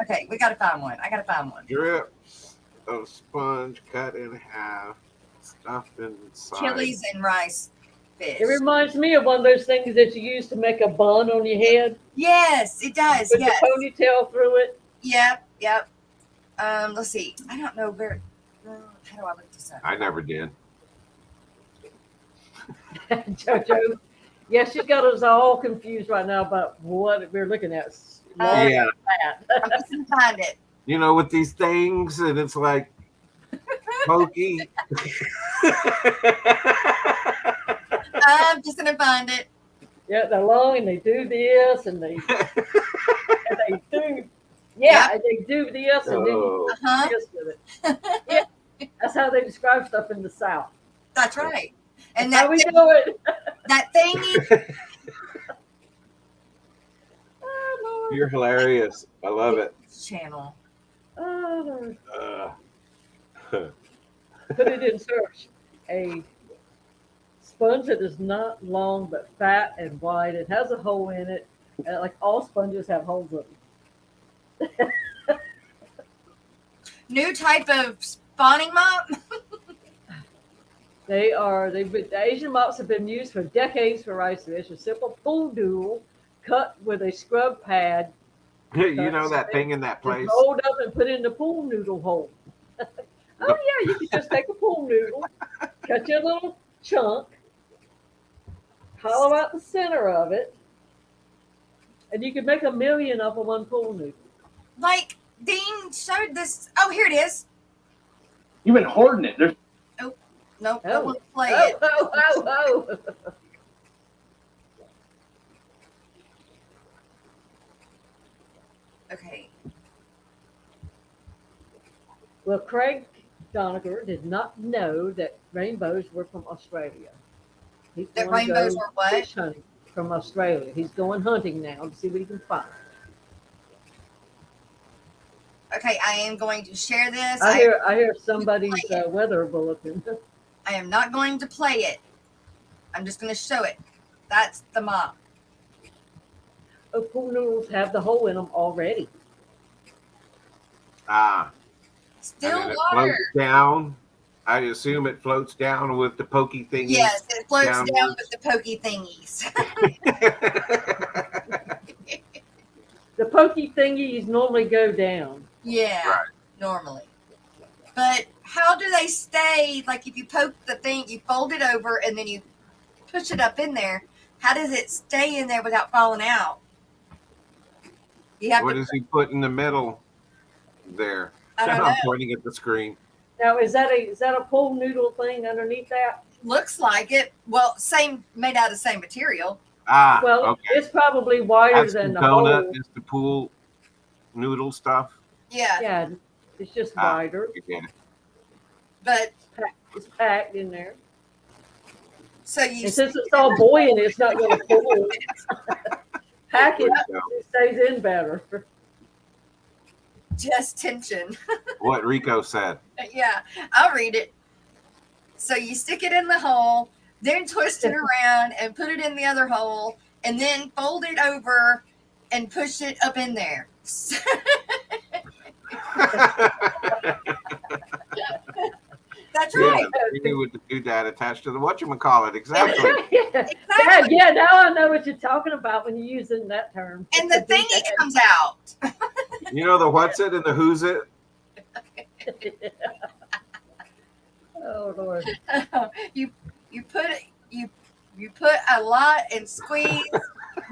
Okay, we gotta find one. I gotta find one. Strips of sponge cut in half, stuffed inside. Chilies and rice fish. It reminds me of one of those things that you use to make a bun on your head. Yes, it does. With Yes. the ponytail through it. Yep. Yep. Let's see. I don't know where. How do I look this up? I never did. Jojo. Yeah, she's got us all confused right now about what we're looking at. Yeah. I'm just gonna find it. You know, with these things, and it's like pokey. I'm just gonna find it. Yeah, they're long and they do this and they do and they do this and then you do Uh-huh. this with it. Yeah, that's how they describe stuff in the South. That's right. And That's how we do it. that thingy. Oh, Lord. You're hilarious. I love it. Channel. Oh, Lord. Put Put it in search. A sponge that is not long but fat and wide. It has a hole in it. And like all sponges have holes in them. New type of spawning mop. The Asian mops have been used for decades for rice fish. A simple pool noodle cut with a scrub pad. You know that thing in that place? Rolled up and put in the pool noodle hole. Oh yeah, you can just take a pool noodle, cut your little chunk, hollow out the center of it, and you can make 1,000,000 off of one pool noodle. Like Dean showed this. Oh, here it is. You've been hoarding it. There's Nope. Oh. I want to play Oh, it. oh. Okay. Well, Craig Doniger did not know that rainbows were from Australia. He's That going to rainbows go were what? fish hunting from Australia. He's going hunting now to see what he can find. Okay, I am going to share this. I hear somebody's weather bulletin. I am not going to play it. I'm just going to show it. That's the mop. Oh, pool noodles have the hole in them already. Still and then it water. floats down. I assume it floats down with the pokey thingy. Yes, it floats down downwards. with the pokey thingies. The pokey thingies normally go down. Yeah, Right. normally. But how do they stay? Like if you poke the thing, you fold it over and then you push it up in there. How does it stay in there without falling out? You have What to. does he put in the middle there? I don't know. I'm pointing at the screen. Now, is that a pool noodle thing underneath that? Looks like it. Well, same, made out of the same material. Ah, Well, okay. it's probably wider That's than the the donut. hole. Is the pool noodle stuff. Yeah, Yeah, it's just Ah. wider. You get it. but It's packed in there. so you And since it's all buoyant, it's not going to pull. Pack it, There you it stays in better. just tension. What Rico said. Yeah, I'll read it. So you stick it in the hole, then twist it around and put it in the other hole, and then fold it over and push it up in there. That's right. Yeah, with the doodad attached to the whatchamacallit. Exactly. Exactly. Yeah, now I know what you're talking about when you're using that term. And the thingy comes out. You know the what's it and the who's it? Oh Lord. you put it you put a lot and squeeze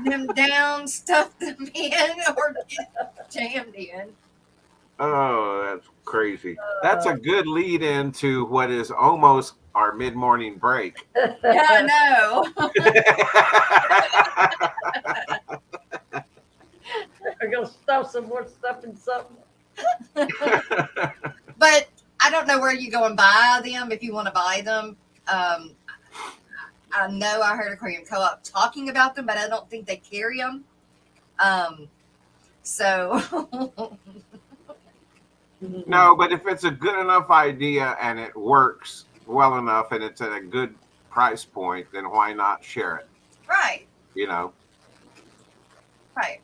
them down, stuff them in, or get jammed in. Oh, that's crazy. That's a good lead into what is almost our mid-morning break. Yeah, I know. We're gonna stuff some more stuff in something. But I don't know where you go and buy them if you want to buy them. I know I heard Aquarium Co-op talking about them, but I don't think they carry them. So No, but if it's a good enough idea and it works well enough and it's at a good price point, then why not share it? right, You know? right.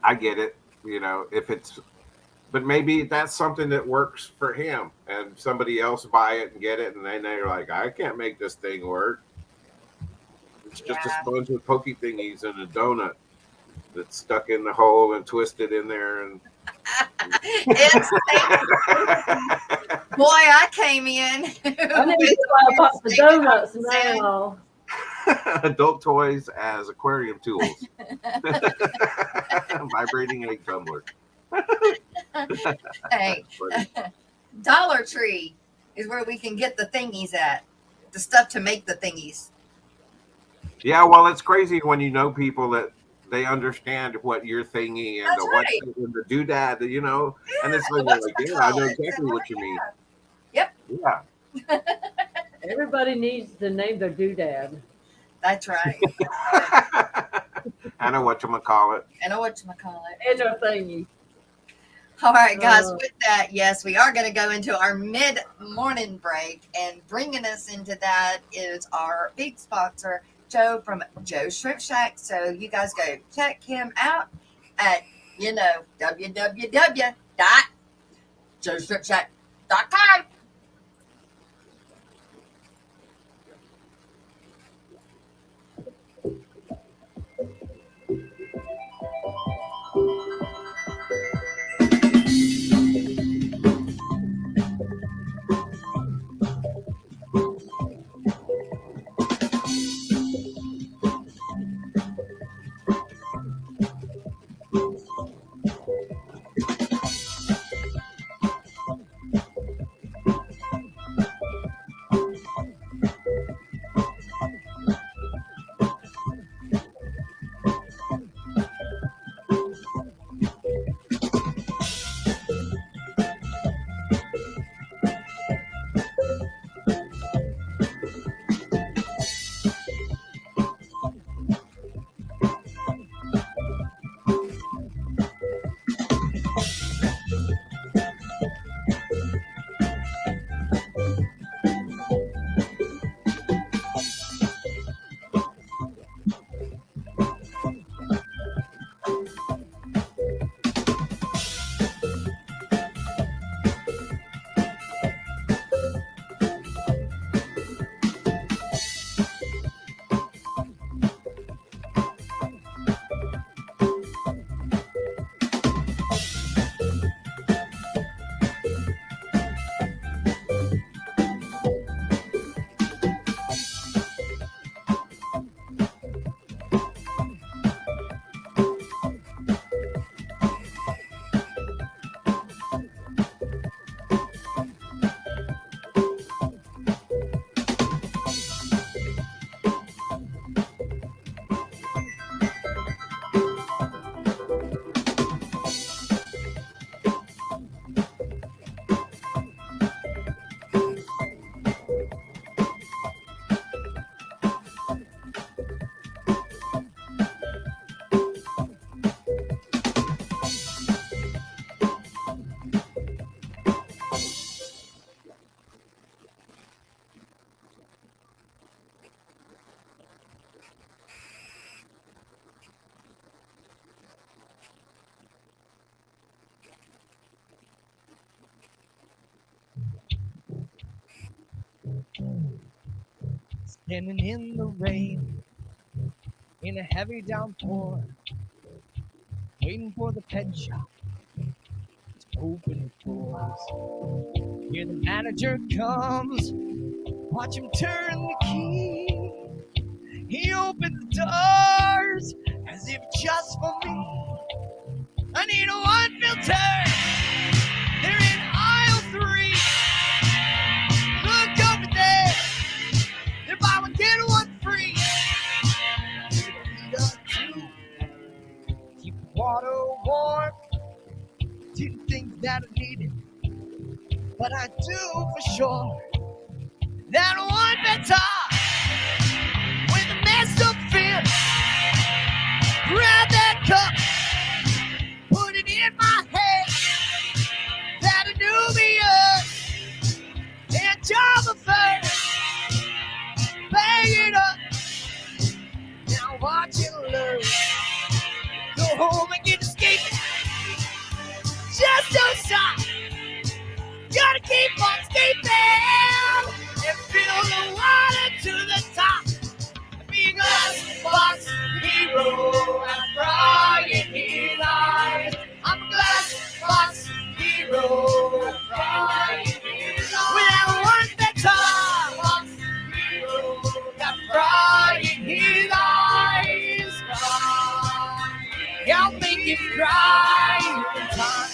I get it, you know, if it's, but maybe that's something that works for him and somebody else buy it and get it and then they're like, I can't make this thing work. It's just a sponge with pokey thingies and a donut that's stuck in the hole and twisted in there. And It's, boy, I came in. I need to buy a box of donuts now. Adult toys as aquarium tools. Vibrating egg tumbler. Hey, Dollar Tree is where we can get the thingies at. The stuff to make the thingies. Yeah, well, it's crazy when you know people that they understand what your thingy and That's the right. what and the doodad, you know, and it's like, yeah, I know exactly what you mean. Yep. Yeah. Everybody needs to name their doodad. That's right. I know whatchamacallit. I know what you call it. And their thingy. All right, guys, with that, yes, we are going to go into our mid-morning break, and bringing us into that is our big sponsor, Joe from Joe's Shrimp Shack. So you guys go check him out at, www.joeshrimpshack.com. standing in the rain, in a heavy downpour, waiting for the pet shop to open its doors. Here the manager comes, watch him turn the key. He opened the doors as if just for me. I need a one filter. They're in aisle 3. Look over there. They're buy one get one free. Keep the water warm. Didn't think that I needed, but I do for sure. That one better with a messed up fin. Grab that cup, put it in my hand. That Anubius and Java first. Bang it up. Now watch it learn. Go home and get escaping. Just don't stop. Gotta keep on escaping and fill the water to the top. Be a glass box hero. I'm crying his eyes. I'm a glass box hero. I'm crying his eyes. Without one better box hero. I'm crying his eyes. I'll make him cry in time.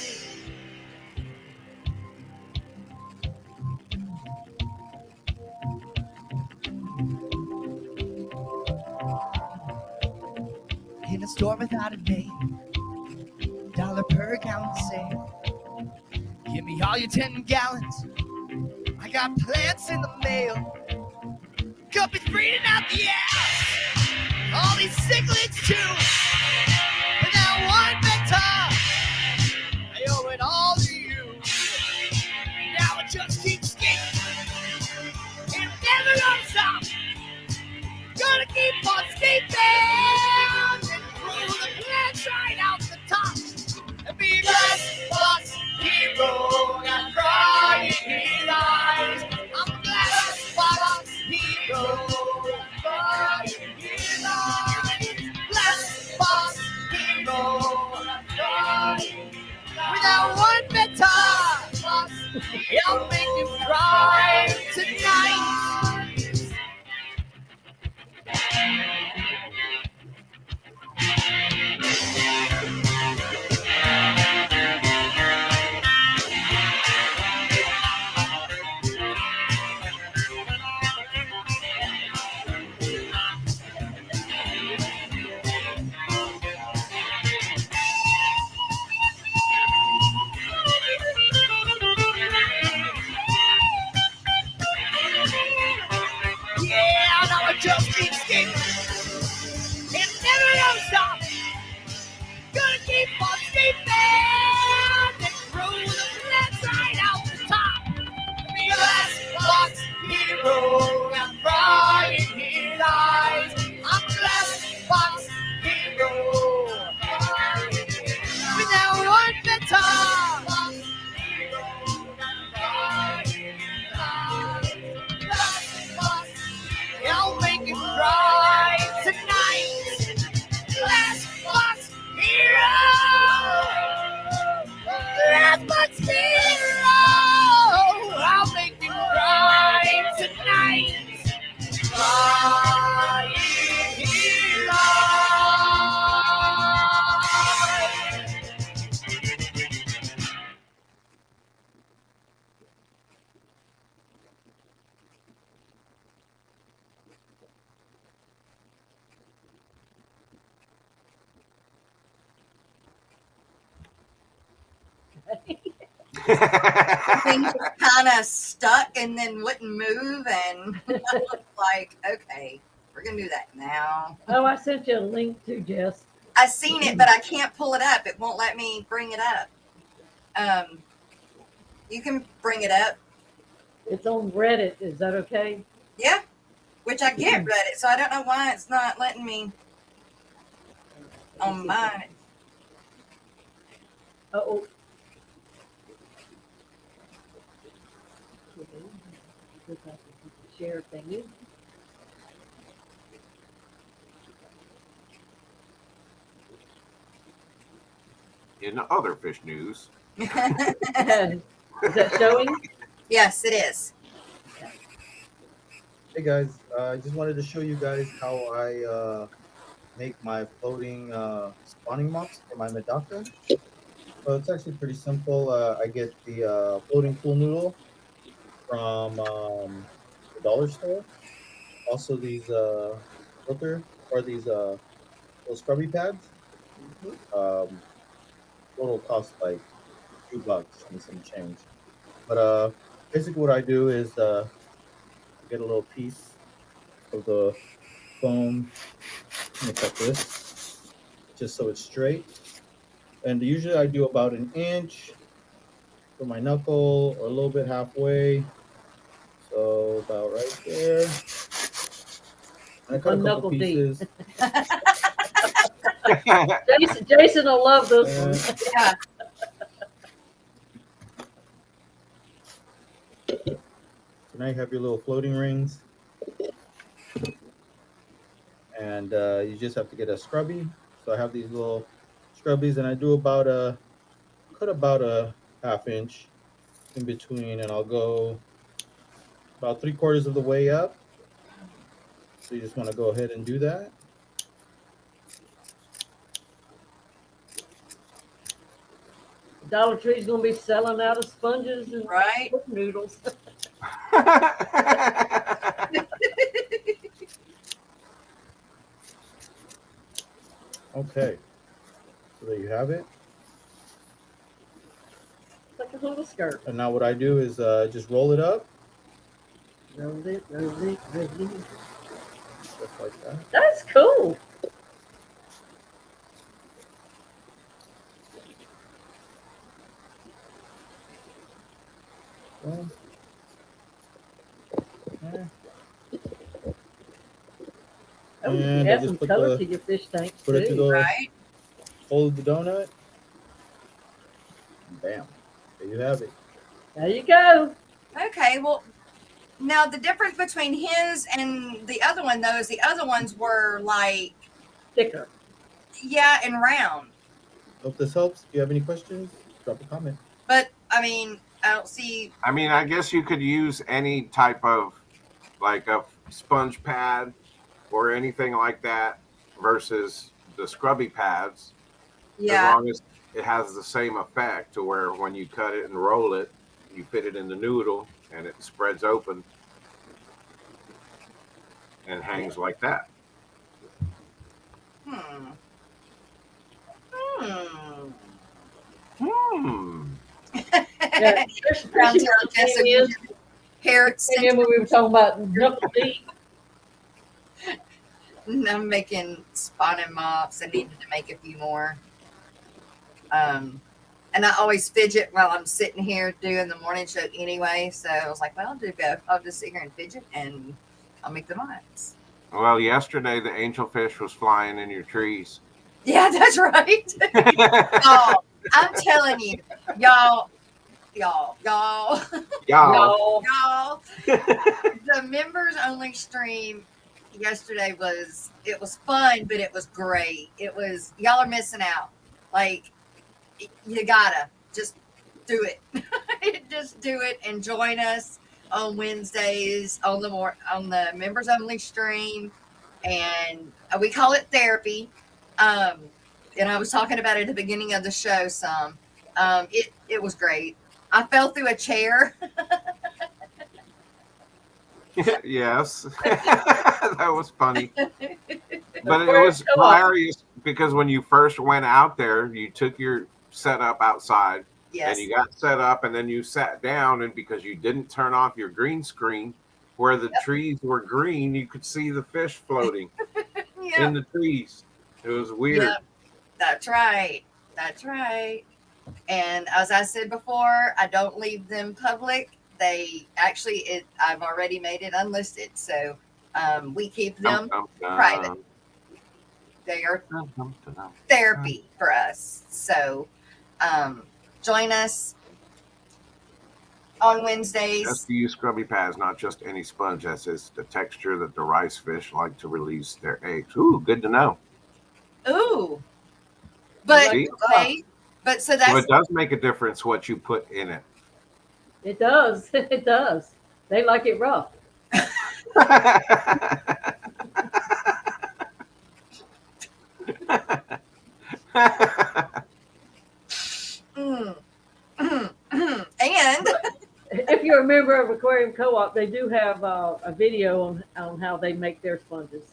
In a store without a name, $1 per gallon sale. Give me all your 10 gallons. I got plants in the mail. Guppies breeding out the ass. All these cichlids too. Without one better, I owe it all to you. Now it just keeps skating. And I'm never gonna stop. Gonna keep on skating. The plants right out the top. And be a glass box hero. I'm crying his eyes. I'm a glass box hero. I'm crying his eyes. Glass box hero. I'm crying. Without one better, I'll make you cry tonight. Yeah, now I just keep skating. And never gonna stop. Gonna keep on skating. And throw the plants right out the top. Be a glass box hero. I'm crying his eyes. I'm a glass box hero. Without one better. I'll make you cry tonight. Glass box hero. Glass box hero. I'll make you cry tonight. Crying hero. Things just kind of stuck and then wouldn't move, and I was like, okay, we're gonna do that now. Oh, I sent you a link too, Jess. I seen it, but I can't pull it up. It won't let me bring it up. You can bring it up. It's on Reddit. Is that okay? Yeah, which I get Reddit, so I don't know why it's not letting me on mine. Oh. Share thingy. In other fish news, Is that showing? Yes, it is. Hey guys, I just wanted to show you guys how I make my floating spawning mops for my Medaka. So it's actually pretty simple. I get the floating pool noodle from the dollar store. Also these filter or these little scrubby pads. Um, total cost like $2 and some change. But basically what I do is get a little piece of the foam. Let me cut this just so it's straight. And usually I do about an inch for my knuckle or a little bit halfway. So about right there. And I cut a One couple knuckle deep. pieces. Jason will love this one. Yeah. So now you have your little floating rings. And you just have to get a scrubby. So I have these little scrubbies and I do cut about a half inch in between, and I'll go about 3/4 of the way up. So you just want to go ahead and do that. Dollar Tree's gonna be selling out of sponges and Right. noodles. Okay. So there you have it. It's like a little skirt. And now what I do is just roll it up. Roll it, roll it, roll it. Just like that. That's cool. Boom. There. Oh, you And can I add just some put color the- to your fish tanks Put it to too. the Right. hole of the donut. Bam. There you have it. There you go. Okay. Well, now the difference between his and the other one, though, is the other ones were like, Thicker. yeah, and round. Hope this helps. If you have any questions, drop a comment. But I mean, I don't see. I mean, I guess you could use any type of like a sponge pad or anything like that versus the scrubby pads. As Yeah. long as it has the same effect to where when you cut it and roll it, you fit it in the noodle and it spreads open and hangs like that. Hmm. Hmm. Hmm. Yeah. Brown tail Jessica, Came hair in extension. when we were talking about knuckle deep. I'm making spawning mops. I needed to make a few more. And I always fidget while I'm sitting here doing the morning show anyway. So I was like, well, I'll do both. I'll just sit here and fidget and I'll make the mops. Well, yesterday the angelfish was flying in your trees. Yeah, that's right. Oh, I'm telling you, y'all. Y'all. Y'all. The members only stream yesterday was fun, but it was great. It was, y'all are missing out. Like, you gotta just do it. Just do it and join us on Wednesdays on the members only stream, and we call it therapy. And I was talking about it at the beginning of the show some. It was great. I fell through a chair. Yes. That was funny. But it was hilarious because when you first went out there, you took your setup outside Yes. and you got set up and then you sat down, and because you didn't turn off your green screen where the trees were green, you could see the fish floating in the trees. It was weird. Yep. That's right. That's right. And as I said before, I don't leave them public. They actually, I've already made it unlisted. So we keep them private. They are therapy for us. So join us on Wednesdays. Just to use scrubby pads, not just any sponge. That is the texture that the rice fish like to release their eggs. Ooh, good to know. Ooh. But See? wait, But so So that's it does make a difference what you put in it. It does. It does. They like it rough. mm, and If you're a member of Aquarium Co-op, they do have a video on how they make their sponges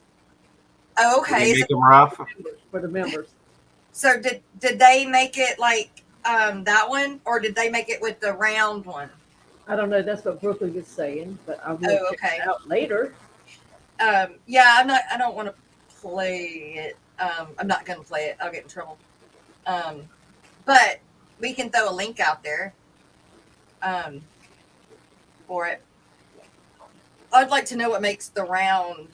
oh, Do they okay. make them rough? for the members. So did they make it like that one, or did they make it with the round one? I don't know. That's what Brooklyn is saying, but I will Oh, check okay. it out later. Yeah, I don't want to play it. I'm not gonna play it. I'll get in trouble. But we can throw a link out there for it. I'd like to know what makes the round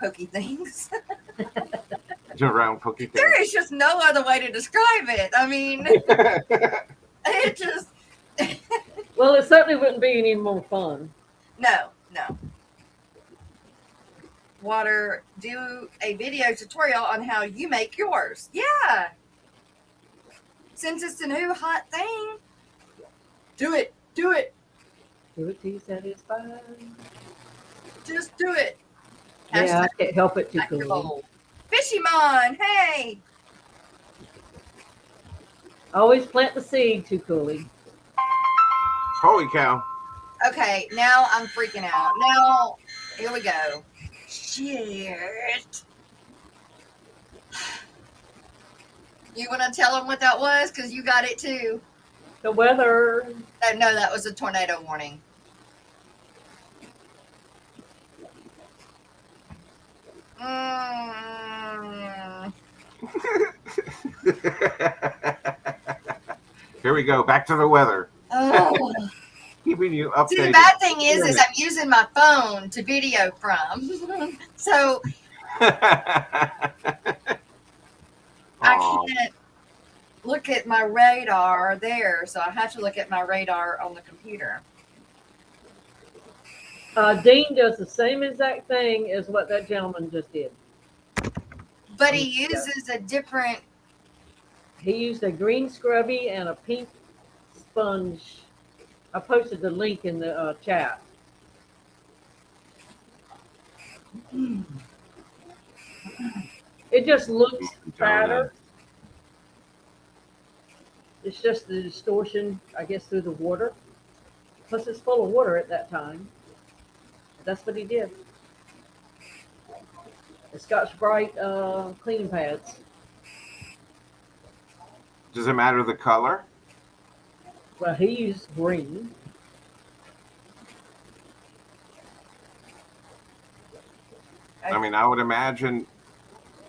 hokey things. The round cookie thing. There is just no other way to describe it. I mean, it just Well, it certainly wouldn't be any more fun. no. Water, do a video tutorial on how you make yours. Yeah. Since it's a new hot thing, do it. Do it till you satisfied. Just do it. Yeah, I can't help it too Hashtag your cool. bowl. Fishymon, hey. Always plant the seed, too coolie. Holy cow. Okay, now I'm freaking out. Now, here we go. Shit. You want to tell them what that was? Because you got it too. The weather. No, that was a tornado warning. Mm. Here we go. Back to the weather. Oh. Keeping you See, the updated. bad thing is I'm using my phone to video from. So I Aw. can't look at my radar there. So I have to look at my radar on the computer. Dean does the same exact thing as what that gentleman just did. But he uses a different. He used a green scrubby and a pink sponge. I posted the link in the chat. It just looks fatter. It's just the distortion, I guess, through the water. Plus, it's full of water at that time. That's what he did. The Scotch Brite cleaning pads. Does it matter the color? Well, he used green. I mean, I would imagine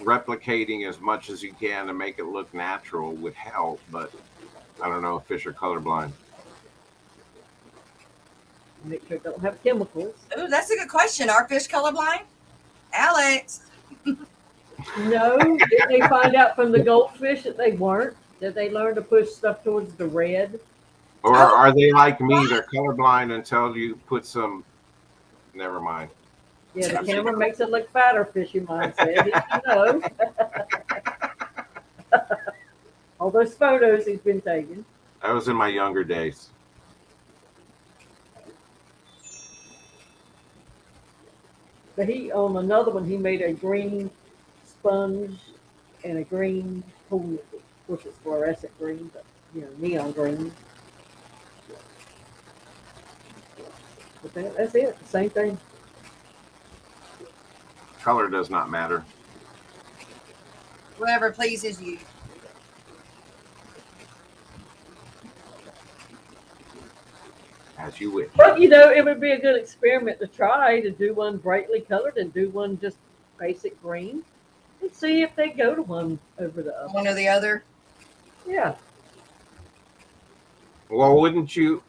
replicating as much as you can to make it look natural would help, but I don't know if fish are colorblind. Make sure it don't have chemicals. Oh, that's a good question. Are fish colorblind? Alex. No, did they find out from the goldfish that they weren't? Did they learn to push stuff towards the red? Or are they like me? They're colorblind until you put some. Never mind. Yeah, the camera makes it look fatter, fishy mind said. You know. All those photos he's been taking. That was in my younger days. But on another one, he made a green sponge and a green pool. Of course, it's fluorescent green, but neon green. But that's it. Same thing. Color does not matter. Whatever pleases you. As you wish. But it would be a good experiment to try to do one brightly colored and do one just basic green, and see if they go to one over the other. One or the other. Yeah. Well, wouldn't you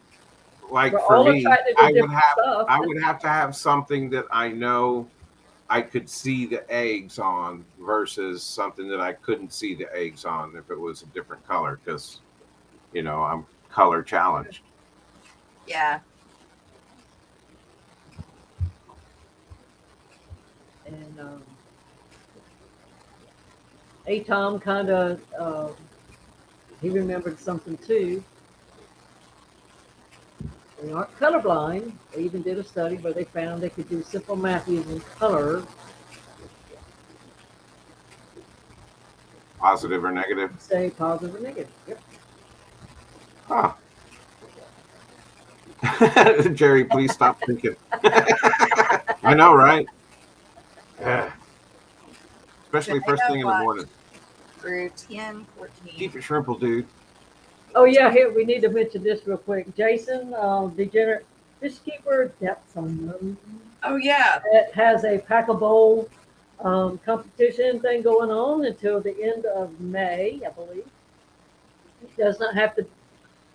like We're for all me? attracted to different stuff. I would have to have something that I know I could see the eggs on versus something that I couldn't see the eggs on if it was a different color, because I'm color challenged. Yeah. And Tom kind of he remembered something too. They aren't colorblind. They even did a study where they found they could do simple math using color. Positive or negative? Say positive or negative. Yep. Huh. Jerry, please stop thinking. I know, right? Yeah. Especially first thing in the morning. Through 10, 14. Keep it shrimple, dude. Oh yeah, here we need to mention this real quick. Jason, degenerate fish keeper depth on them. Oh yeah. It has a pack a bowl competition thing going on until the end of May, I believe. It does not have to.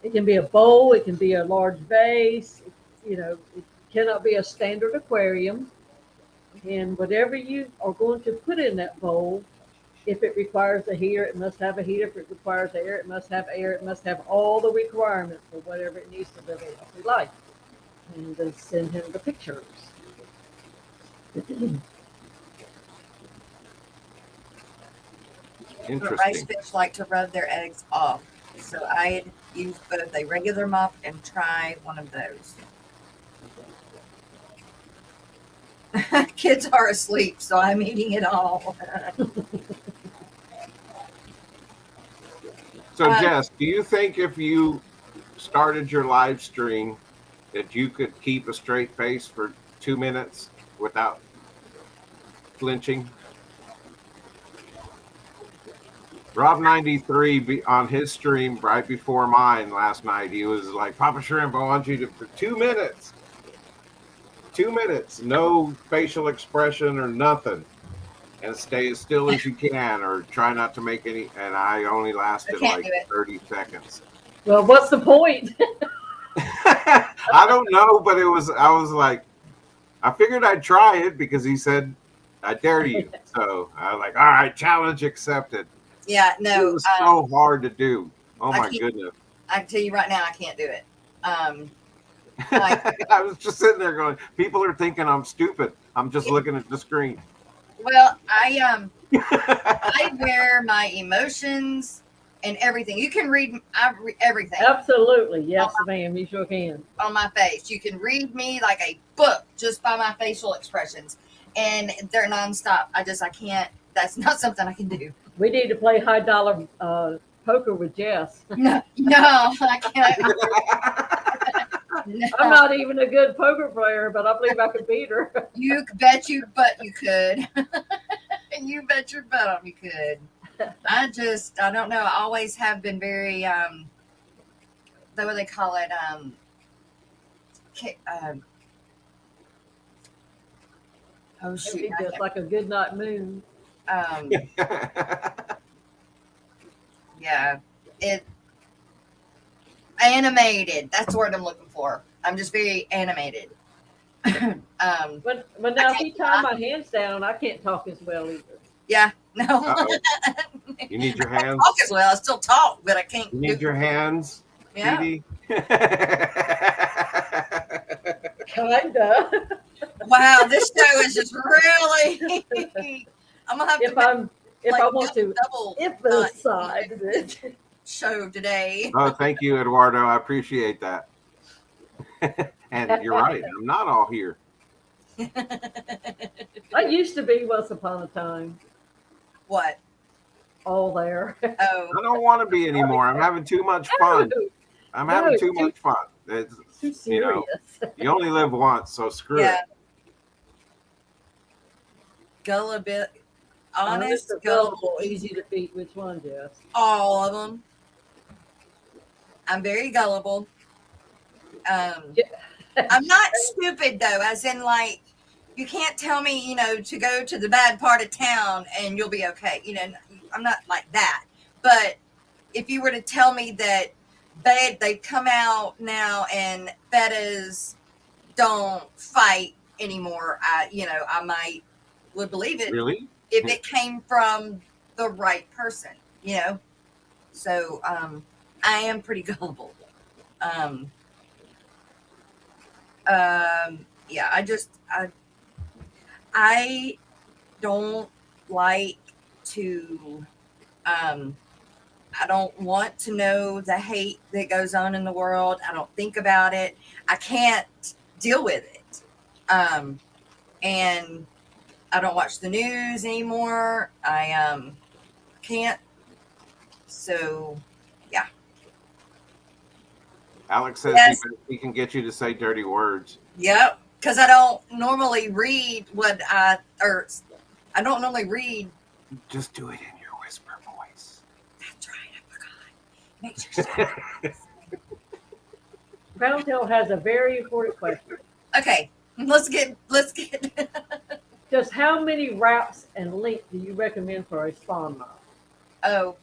It can be a bowl. It can be a large vase. It cannot be a standard aquarium. And whatever you are going to put in that bowl, if it requires a heater, it must have a heater. If it requires air, it must have air. It must have all the requirements for whatever it needs to live a healthy life. And then send him the pictures. But rice Interesting. fish like to rub their eggs off. So I'd use both a regular mop and try one of those. Kids are asleep, so I'm eating it all. So, Jess, do you think if you started your live stream that you could keep a straight face for 2 minutes without flinching? Rob93 on his stream right before mine last night, he was like, Papa Shrimp, I want you to, for 2 minutes, 2 minutes, no facial expression or nothing, and stay as still as you can, or try not to make any, and I only lasted like 30 seconds. Well, what's the point? I don't know, but I was like, I figured I'd try it because he said, I dare you. So I was like, all right, challenge accepted. Yeah, no. It was so hard to do. Oh my goodness. I can tell you right now, I can't do it. I was just sitting there going, people are thinking I'm stupid. I'm just looking at the screen. Well, I wear my emotions and everything. You can read everything. Absolutely. Yes, ma'am. You sure can. On my face. You can read me like a book just by my facial expressions. And they're nonstop. I can't. That's not something I can do. We need to play high dollar poker with Jess. No, I can't. No. I'm not even a good poker player, but I believe I could beat her. You bet you butt you could. You bet your butt on you could. I don't know. I always have been very, what do they call it? Oh shoot. Just like a good night moon. Yeah, animated. That's the word I'm looking for. I'm just very animated. But now if you tie my hands down, I can't talk as well either. Yeah, no. You need your hands. I talk as well. I still talk, but I can't. You need your hands. Yeah. Kinda. Wow, this show is just really. I'm gonna have if to. I want to emphasize it. Show today. Oh, thank you, Eduardo. I appreciate that. And you're right. I'm not all here. I used to be once upon a time. What? All there. Oh. I don't want to be anymore. I'm having too much fun. I'm having too much fun. It's, too serious. You only live once, so screw it. Gullible. Honest, gullible, easy to beat. Which one, Jess? All of them. I'm very gullible. I'm not stupid though, as in like you can't tell me, to go to the bad part of town and you'll be okay. I'm not like that. But if you were to tell me that they come out now and bettas don't fight anymore, I would believe it. Really? If it came from the right person, So I am pretty gullible. Yeah, I don't like to I don't want to know the hate that goes on in the world. I don't think about it. I can't deal with it. And I don't watch the news anymore. I can't. So yeah. Alex says Yes. he can get you to say dirty words. Yep. Because I don't normally read I don't normally read. Just do it in your whisper voice. That's right. I forgot. Make sure. Crown Tail has a very important question. Okay. Let's get. Just how many wraps and length do you recommend for a spawn mop? Oh.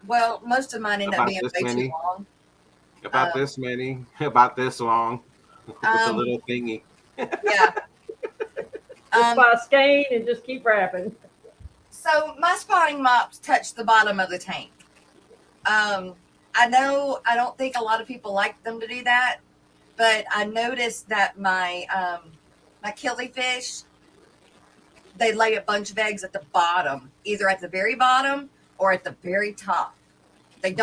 Well, most of mine end up About being this way many? too long. About this many, about this long, with a little thingy. Yeah. Just buy a skein and just keep wrapping. So my spawning mops touch the bottom of the tank. I know I don't think a lot of people like them to do that, but I noticed that my killifish, they lay a bunch of eggs at the bottom, either at the very bottom or at the very top. They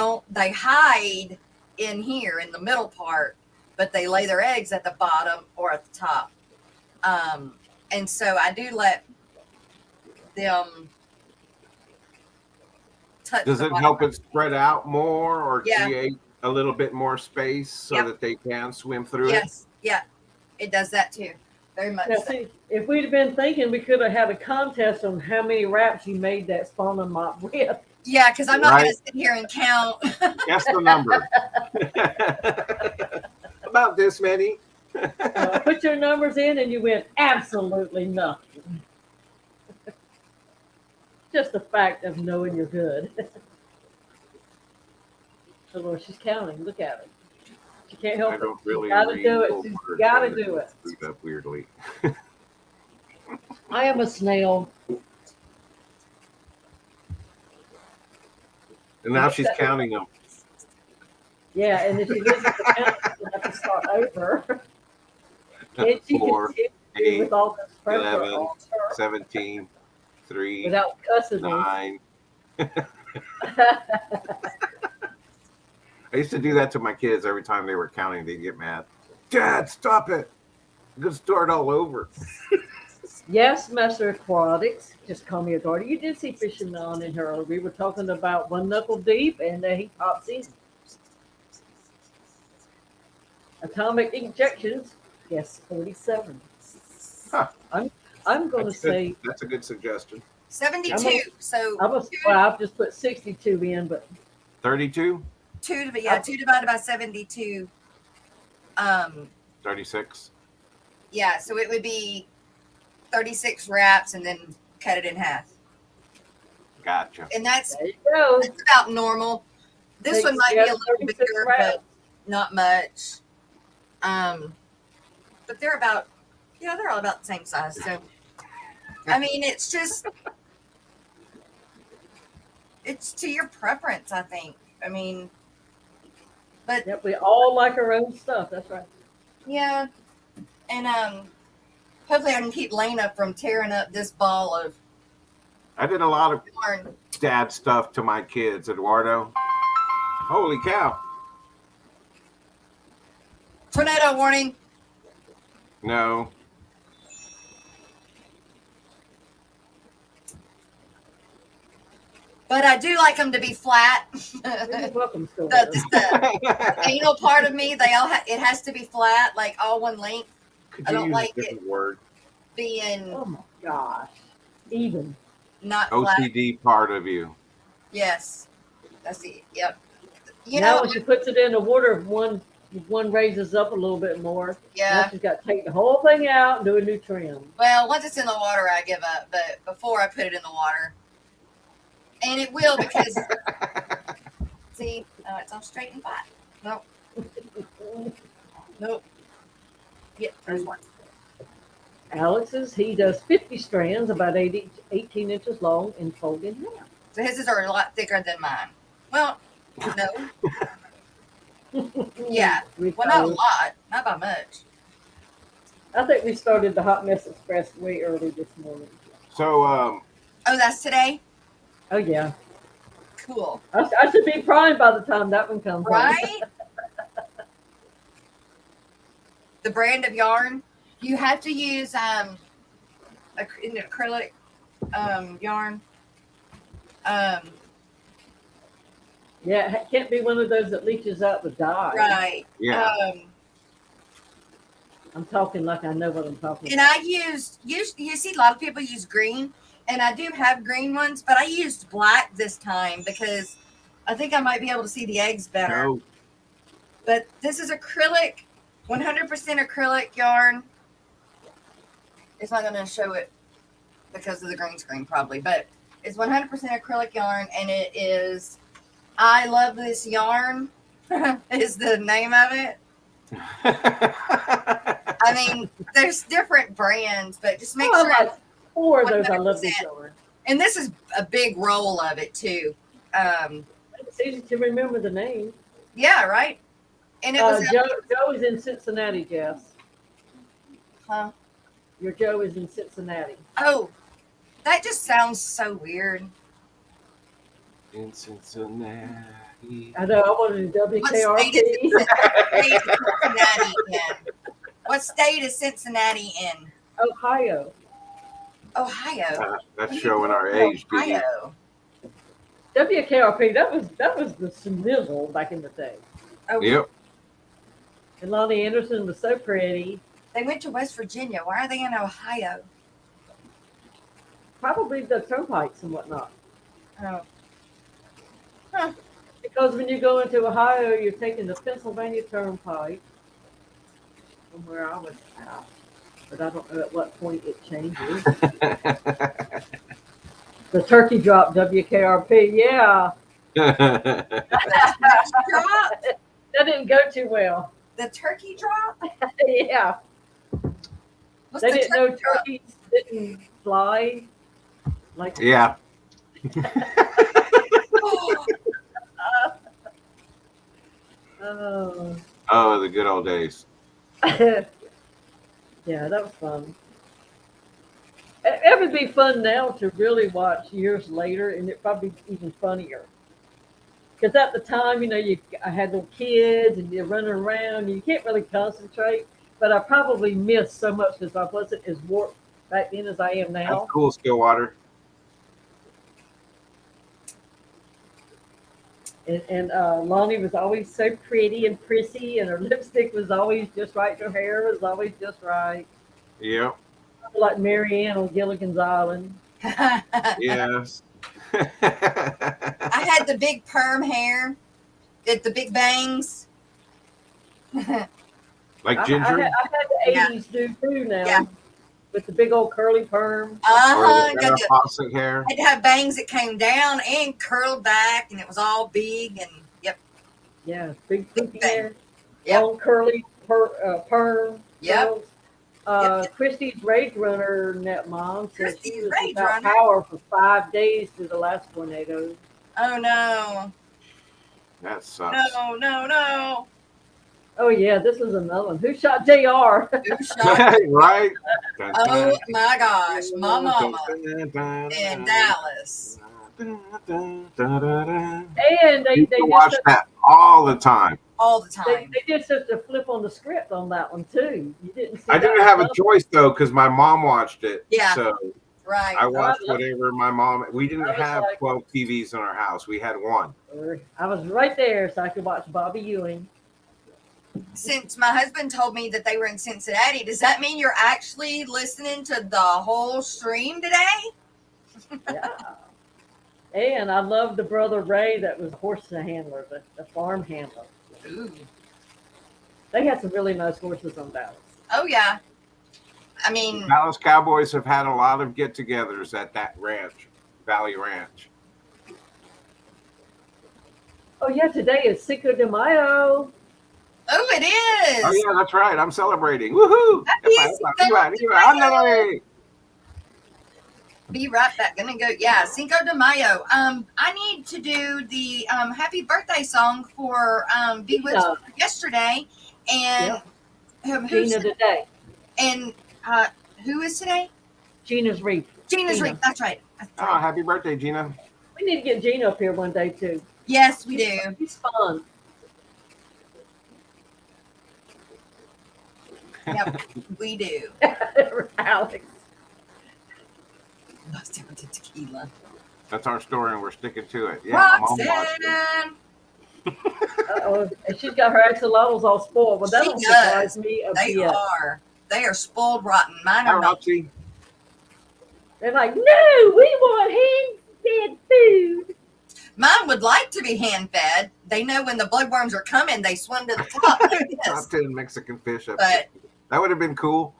hide in here in the middle part, but they lay their eggs at the bottom or at the top. And so I do let them touch. Does it help it spread out more or Yeah. create a little bit more space so Yep. that they can swim through it? Yes, yeah, it does that too. Very much. Now, So. see, if we'd have been thinking, we could have had a contest on how many wraps you made that spawning mop with. Yeah, because I'm not Right. going to sit here and count. Guess the number. About this many. Put your numbers in, and you went absolutely nothing. Just the fact of knowing you're good. So, Lord, she's counting. Look at her. She can't help I it. don't really She's got to read do it. full She's words. got I to just do it. screwed up weirdly. I am a snail. And now she's counting them. Yeah, and if she loses the count, she'll have to start over. And she 4, continue 8, with all this pressure 11, on her 17, 3, without cussing me. 9. I used to do that to my kids every time they were counting. They'd get mad. Dad, stop it. I'm going to start all over. Yes, Master Aquatics. Just call me a daughter. You did see fishing on in her. We were talking about one knuckle deep, and he pops in. Atomic injections. Yes, 47. Huh. I'm going to say That's a good suggestion. 72. So I've just put 62 in, but 32? 2 divided by 72. 36? Yeah, so it would be 36 wraps and then cut it in half. Gotcha. And that's there you go. about normal. This one might be a little 36 bigger, wraps. but not much. But they're all about the same size. So, I mean, it's to your preference, I think. I mean, but Yep, we all like our own stuff. That's right. yeah, and hopefully I can keep Lena from tearing up this ball of I did a lot of yarn. dad stuff to my kids, Eduardo. Holy cow. Tornado warning. No. But I do like them to be flat. You're welcome, still. the anal part of me, it has to be flat, like all one length. Could I you don't use like a different word? Being Oh my gosh. Even. not flat. OCD part of you. Yes, that's it. Yep. You Now know, when she puts it in the water, one raises up a little bit more. Now yeah. she's got to take the whole thing out and do a new trim. Well, once it's in the water, I give up. But before I put it in the water, and it will because see, it's all straight and flat. Nope. Yeah, there's one. Alex's, he does 50 strands, about 18 inches long, and fold in half. So his are a lot thicker than mine. Well, no. Yeah. Well, not a lot. Not by much. I think we started the Hot Mess Express way early this morning. So, Oh, that's today? Oh yeah, Cool, I should be primed by the time that one comes home. right? The brand of yarn, you have to use an acrylic yarn. Um, Yeah, it can't be one of those that leaches out the dye. right. Yeah. I'm talking like I know what I'm talking And about. I used, you see, a lot of people use green, and I do have green ones, but I used black this time because I think I might be able to see the eggs better. No. But this is acrylic, 100% acrylic yarn. It's not going to show it because of the green screen, probably, but it's 100% acrylic yarn, and it is, I love this yarn, is the name of it. I mean, there's different brands, but just make sure. Like 4 of those. I love 100%. this yarn. And this is a big roll of it too. It's easy to remember the name. Yeah, right. And it was Joe is in Cincinnati, Jess. huh? Your Joe is in Cincinnati. Oh, that just sounds so weird. In Cincinnati. I know. I wanted to What WKRP. state is Cincinnati in? What state is Cincinnati in? Ohio. Ohio. That's showing our age, Dee. Ohio. WKRP. That was the snizzle back in the day. Oh, Yep. And Lonnie Anderson was so pretty. They went to West Virginia. Why are they in Ohio? Probably the turnpikes and whatnot. Oh. Because when you go into Ohio, you're taking the Pennsylvania Turnpike from where I was at. But I don't know at what point it changes. The turkey drop, WKRP. Yeah. Drop? That didn't go too well. The turkey drop? Yeah. What's They the didn't know turkey drop? turkeys didn't fly. Like Yeah. Oh. Oh, the good old days. Yeah, that was fun. It would be fun now to really watch years later, and it'd probably be even funnier. Because at the time, I had little kids and you're running around, and you can't really concentrate. But I probably missed so much because I wasn't as warped back then as I am now. That's cool, Stillwater. And Lonnie was always so pretty and prissy, and her lipstick was always just right, and her hair was always just right. Yep. Like Marianne on Gilligan's Island. Yes. I had the big perm hair, the big bangs. Like Ginger? I had the 80s do too now. Yeah. With the big old curly perm. Uh-huh. Or the faucet hair? I had to have bangs that came down and curled back, and it was all big, and yep. Yeah, big poofy thing. hair. Yep. Long curly perm. Yep. curls. Yep. Christy's Rage Runner net mom said she Christy's was Rage without Runner? power for 5 days through the last tornado. Oh no. That sucks. No. Oh yeah, this is another one. Who shot JR? Who shot? Right? Oh my gosh, my mama in Dallas. And I they used to just watch that all the time. All the They, time. they just have to flip on the script on that one too. You didn't see I that didn't have a one. choice though because my mom watched it. Yeah. So Right. I watched whatever my mom. We didn't I was have like- 12 TVs in our house. We had one. I was right there, so I could watch Bobby Ewing. Since my husband told me that they were in Cincinnati, does that mean you're actually listening to the whole stream today? Yeah. And I love the brother Ray that was a horse handler, the farm handler. Ooh. They had some really nice horses on Dallas. Oh yeah. I mean, Dallas Cowboys have had a lot of get-togethers at that ranch, Valley Ranch. Oh yeah, today is Cinco de Mayo. oh, it is. Oh yeah, that's right. I'm celebrating. Woohoo! Happy Cinco de Mayo. Be right back. Gonna go. Yeah, Cinco de Mayo. I need to do the happy birthday song for Bewitched Yeah. yesterday, and who's Gina today. and who is today? Gina's Reef. Gina's Gina. Reef. That's right. That's Oh, right. happy birthday, Gina. We need to get Gina up here one day too. Yes, we do. He's fun. Yep, we do. Alex. Lost down to tequila. That's our story, and we're sticking to it. Yeah, I'm on watch. Roxanne. Uh-oh. And she's got her axolotls all spoiled. Well, that She don't surprise does. me a They bit. are. They are spoiled rotten. Mine Hi, are not. Roxy. They're like, no, we want hand-fed food. Mine would like to be hand fed. They know when the bloodworms are coming, they swim to the top like Top this. 10 Mexican fish up But that would have been cool.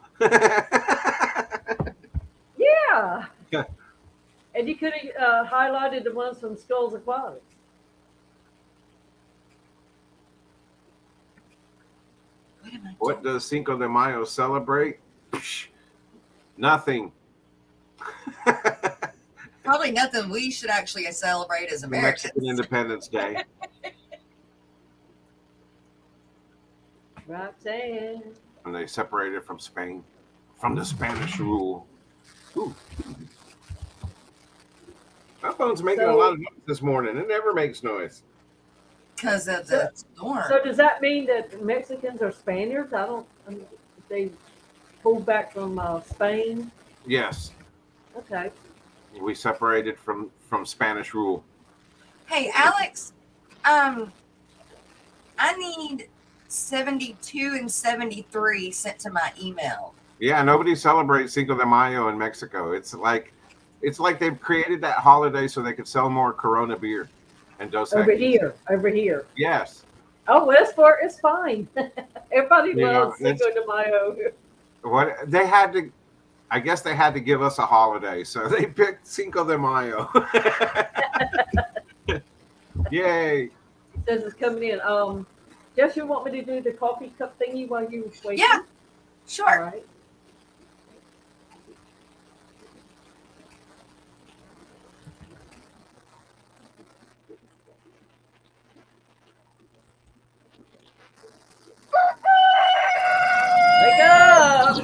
Yeah. And you could have highlighted the ones from Skulls Aquatic. What does Cinco de Mayo celebrate? Psh, nothing. probably nothing we should actually celebrate as Americans. Mexican Independence Day. Roxanne. And they separated from Spain, from the Spanish rule. Ooh. My phone's making a lot of noise this morning. It never makes noise. Because of the storm. So does that mean that Mexicans are Spaniards? I mean, they pulled back from Spain. Yes, Okay. we separated from Spanish rule. Hey, Alex, I need 72 and 73 sent to my email. Yeah, nobody celebrates Cinco de Mayo in Mexico. It's like they've created that holiday so they could sell more Corona beer and Dos Over Equis. here. Yes. Oh, well, it's fine. Everybody Yeah, loves Cinco de Mayo. What they had to, I guess they had to give us a holiday, so they picked Cinco de Mayo. Yay! Says it's coming in. Jess, you want me to do the coffee cup thingy while you wait? Yeah, All sure. right. Wake up!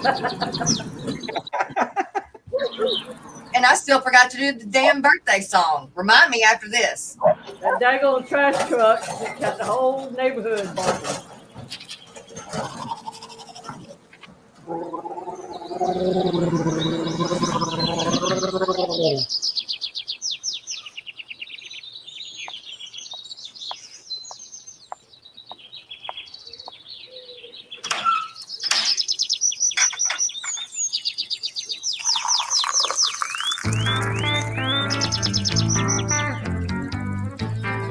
And I still forgot to do the damn birthday song. Remind me after this. That daggone trash truck got the whole neighborhood barking.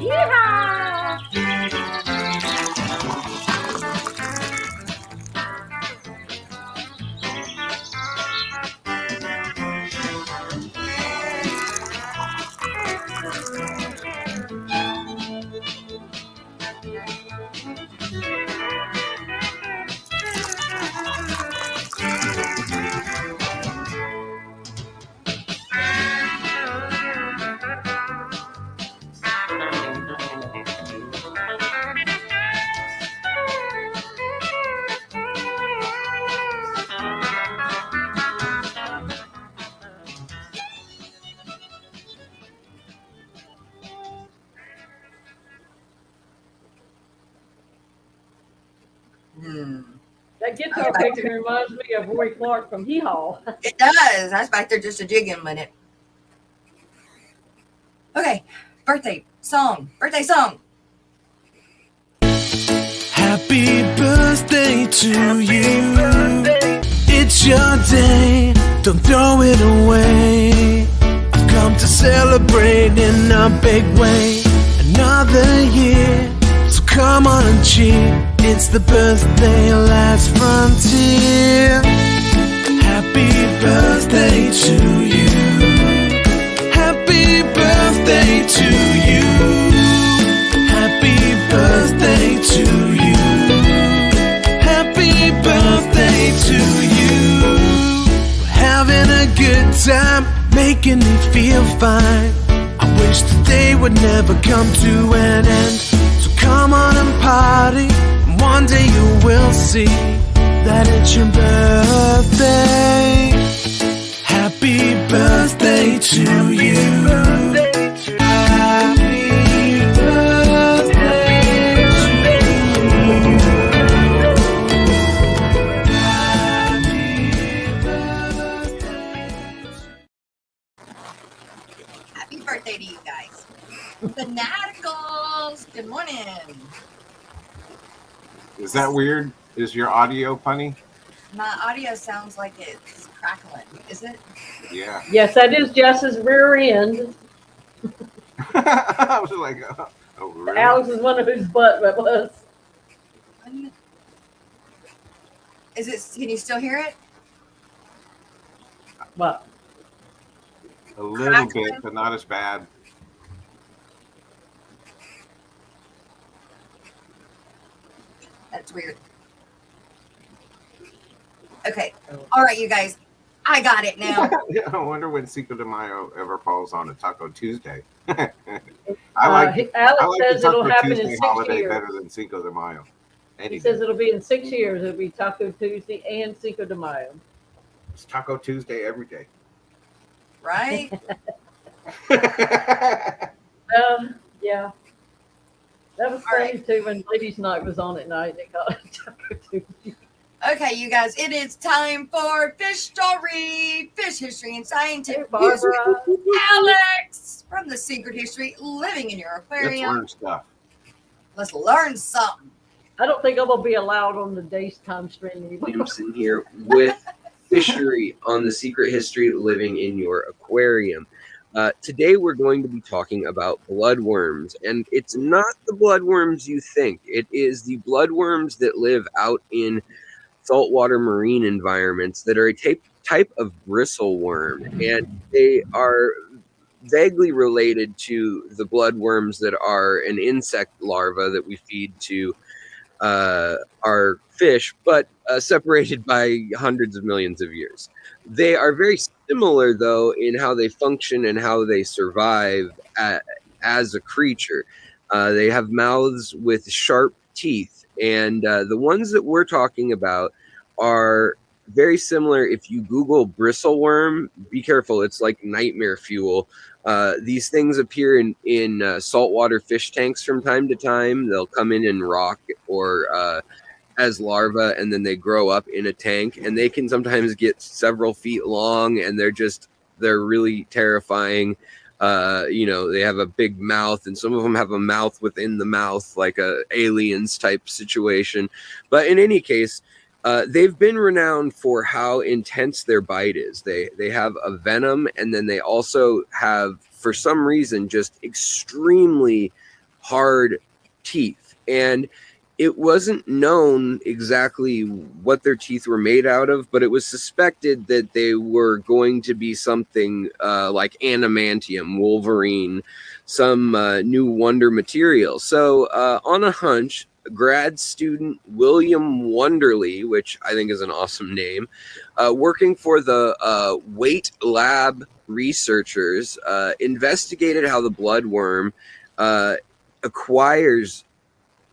Yeehaw! That guitar picture reminds me of Roy Clark from Hee Haw. It does. I was back there just a jigging with it. Okay, birthday song. Birthday song. Happy birthday to you. It's your day, don't throw it away. I've come to celebrate in a big way. Another year, so come on and cheer. It's the birthday last frontier. Happy birthday to you. Happy birthday to you. Happy birthday to you. Happy birthday to you. We're having a good time, making me feel fine. I wish the day would never come to an end. So come on and party. One day you will see that it's your birthday. Happy birthday to you. happy birthday to you guys. Fanaticals, good morning. Is that weird? Is your audio punny? My audio sounds like it's crackling. Is it? Yeah. Yes, that is Jess's rear end. I was like, oh, really? Alex is one of whose butt that was. Is it? Can you still hear it? What? A little bit, but not as bad. That's weird. Okay. All right, you guys. I got it now. I wonder when Cinco de Mayo ever falls on a Taco Tuesday. I like Alex says the it'll Taco happen in Tuesday 6 holiday years. better than Cinco de Mayo. He says it'll be in 6 years. It'll be Taco Tuesday and Cinco de Mayo. It's Taco Tuesday every day. Right? Yeah. That was funny too when Ladies' Night was on at night. They called it Taco Tuesday. Okay, you guys, it is time for Fish Story, Fish History and Scientific Hey, News Barbara. with Alex from the Secret History Living in Your Let's Aquarium. learn stuff. Let's learn something. I don't think I'm gonna be allowed on the daytime stream anymore. Williamson here with fishery on the Secret History Living in Your Aquarium. Today we're going to be talking about bloodworms, and it's not the bloodworms you think. It is the bloodworms that live out in saltwater marine environments that are a type of bristleworm, and they are vaguely related to the bloodworms that are an insect larva that we feed to our fish, but separated by hundreds of millions of years. They are very similar, though, in how they function and how they survive as a creature. They have mouths with sharp teeth, and the ones that we're talking about are very similar. If you Google bristleworm, be careful, it's like nightmare fuel. These things appear in saltwater fish tanks from time to time. They'll come in rock or as larvae, and then they grow up in a tank, and they can sometimes get several feet long, and they're really terrifying. They have a big mouth, and some of them have a mouth within the mouth, like a aliens type situation. But in any case, they've been renowned for how intense their bite is. They have a venom, and then they also have, for some reason, just extremely hard teeth. And it wasn't known exactly what their teeth were made out of, but it was suspected that they were going to be something like adamantium, Wolverine, some new wonder material. So on a hunch, grad student William Wonderly, which I think is an awesome name, working for the Weight Lab researchers, investigated how the bloodworm acquires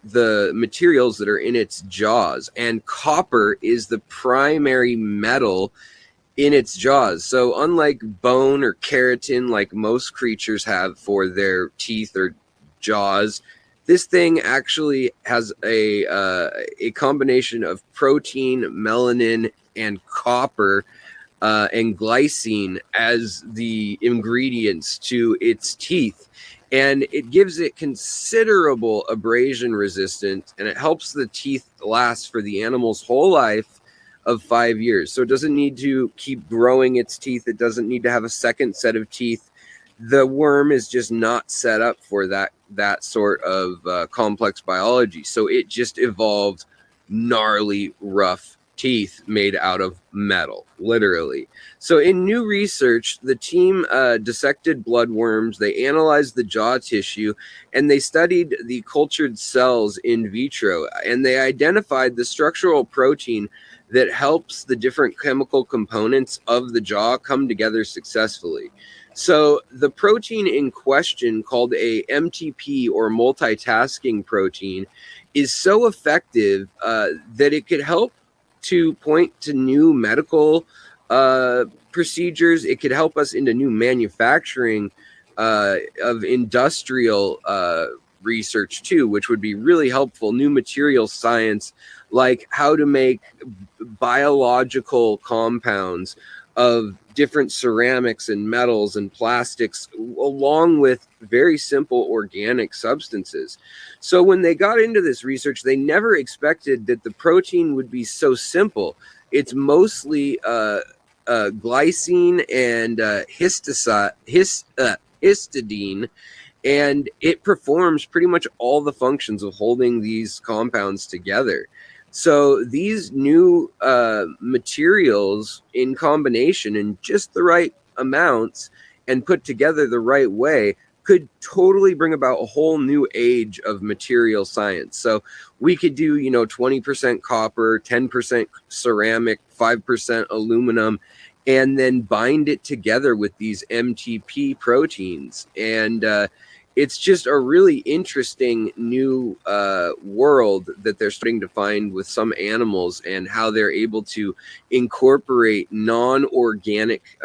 the materials that are in its jaws, and copper is the primary metal in its jaws. So unlike bone or keratin, like most creatures have for their teeth or jaws, this thing actually has a combination of protein, melanin, and copper and glycine as the ingredients to its teeth. And it gives it considerable abrasion resistance, and it helps the teeth last for the animal's whole life of 5 years. So it doesn't need to keep growing its teeth. It doesn't need to have a second set of teeth. The worm is just not set up for that sort of complex biology. So it just evolved gnarly, rough teeth made out of metal, literally. So in new research, the team dissected bloodworms, they analyzed the jaw tissue, and they studied the cultured cells in vitro, and they identified the structural protein that helps the different chemical components of the jaw come together successfully. So the protein in question, called a MTP or multitasking protein, is so effective that it could help to point to new medical procedures. It could help us into new manufacturing of industrial research too, which would be really helpful. New material science, like how to make biological compounds of different ceramics and metals and plastics, along with very simple organic substances. So when they got into this research, they never expected that the protein would be so simple. It's mostly glycine and histidine, and it performs pretty much all the functions of holding these compounds together. So these new materials in combination in just the right amounts and put together the right way could totally bring about a whole new age of material science. So we could do, 20% copper, 10% ceramic, 5% aluminum, and then bind it together with these MTP proteins. And it's just a really interesting new world that they're starting to find with some animals, and how they're able to incorporate non-organic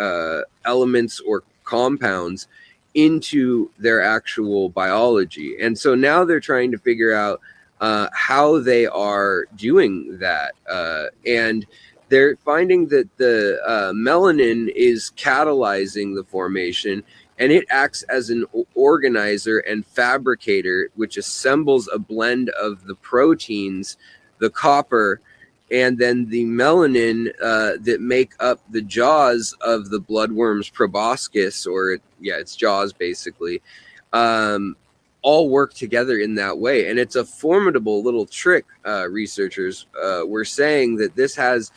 elements or compounds into their actual biology. And so now they're trying to figure out how they are doing that. And they're finding that the melanin is catalyzing the formation, and it acts as an organizer and fabricator, which assembles a blend of the proteins, the copper, and then the melanin that make up the jaws of the bloodworm's proboscis, or its jaws basically, all work together in that way. And it's a formidable little trick. Researchers were saying that this has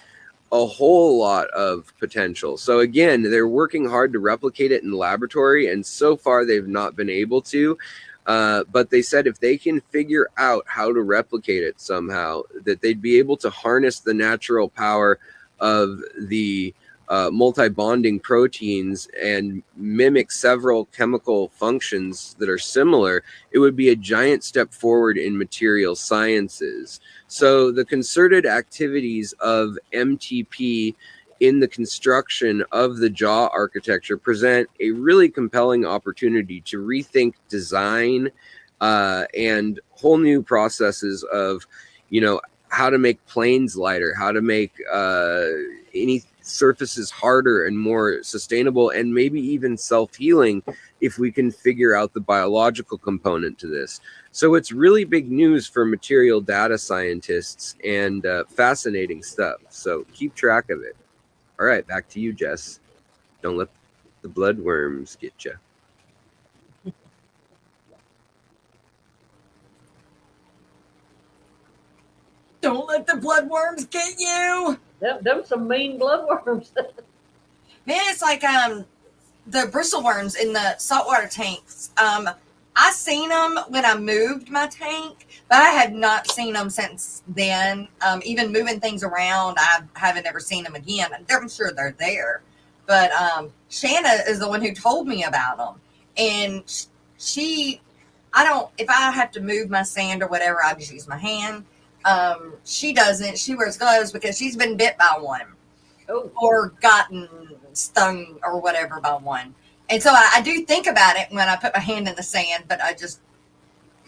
a whole lot of potential. So again, they're working hard to replicate it in the laboratory, and so far they've not been able to. But they said if they can figure out how to replicate it somehow, that they'd be able to harness the natural power of the multi-bonding proteins and mimic several chemical functions that are similar. It would be a giant step forward in material sciences. So the concerted activities of MTP in the construction of the jaw architecture present a really compelling opportunity to rethink design and whole new processes of, how to make planes lighter, how to make any surfaces harder and more sustainable, and maybe even self-healing if we can figure out the biological component to this. So it's really big news for material data scientists, and fascinating stuff. So keep track of it. All right, back to you, Jess. Don't let the bloodworms get you. Don't let the bloodworms get you. Them some mean bloodworms. Man, it's like the bristleworms in the saltwater tanks. I seen them when I moved my tank, but I had not seen them since then. Even moving things around, I haven't ever seen them again. I'm sure they're there, but Shanna is the one who told me about them. And if I have to move my sand or whatever, I just use my hand. She doesn't. She wears gloves because she's been bit by one. Oh. Or gotten stung or whatever by one. And so I do think about it when I put my hand in the sand, but I just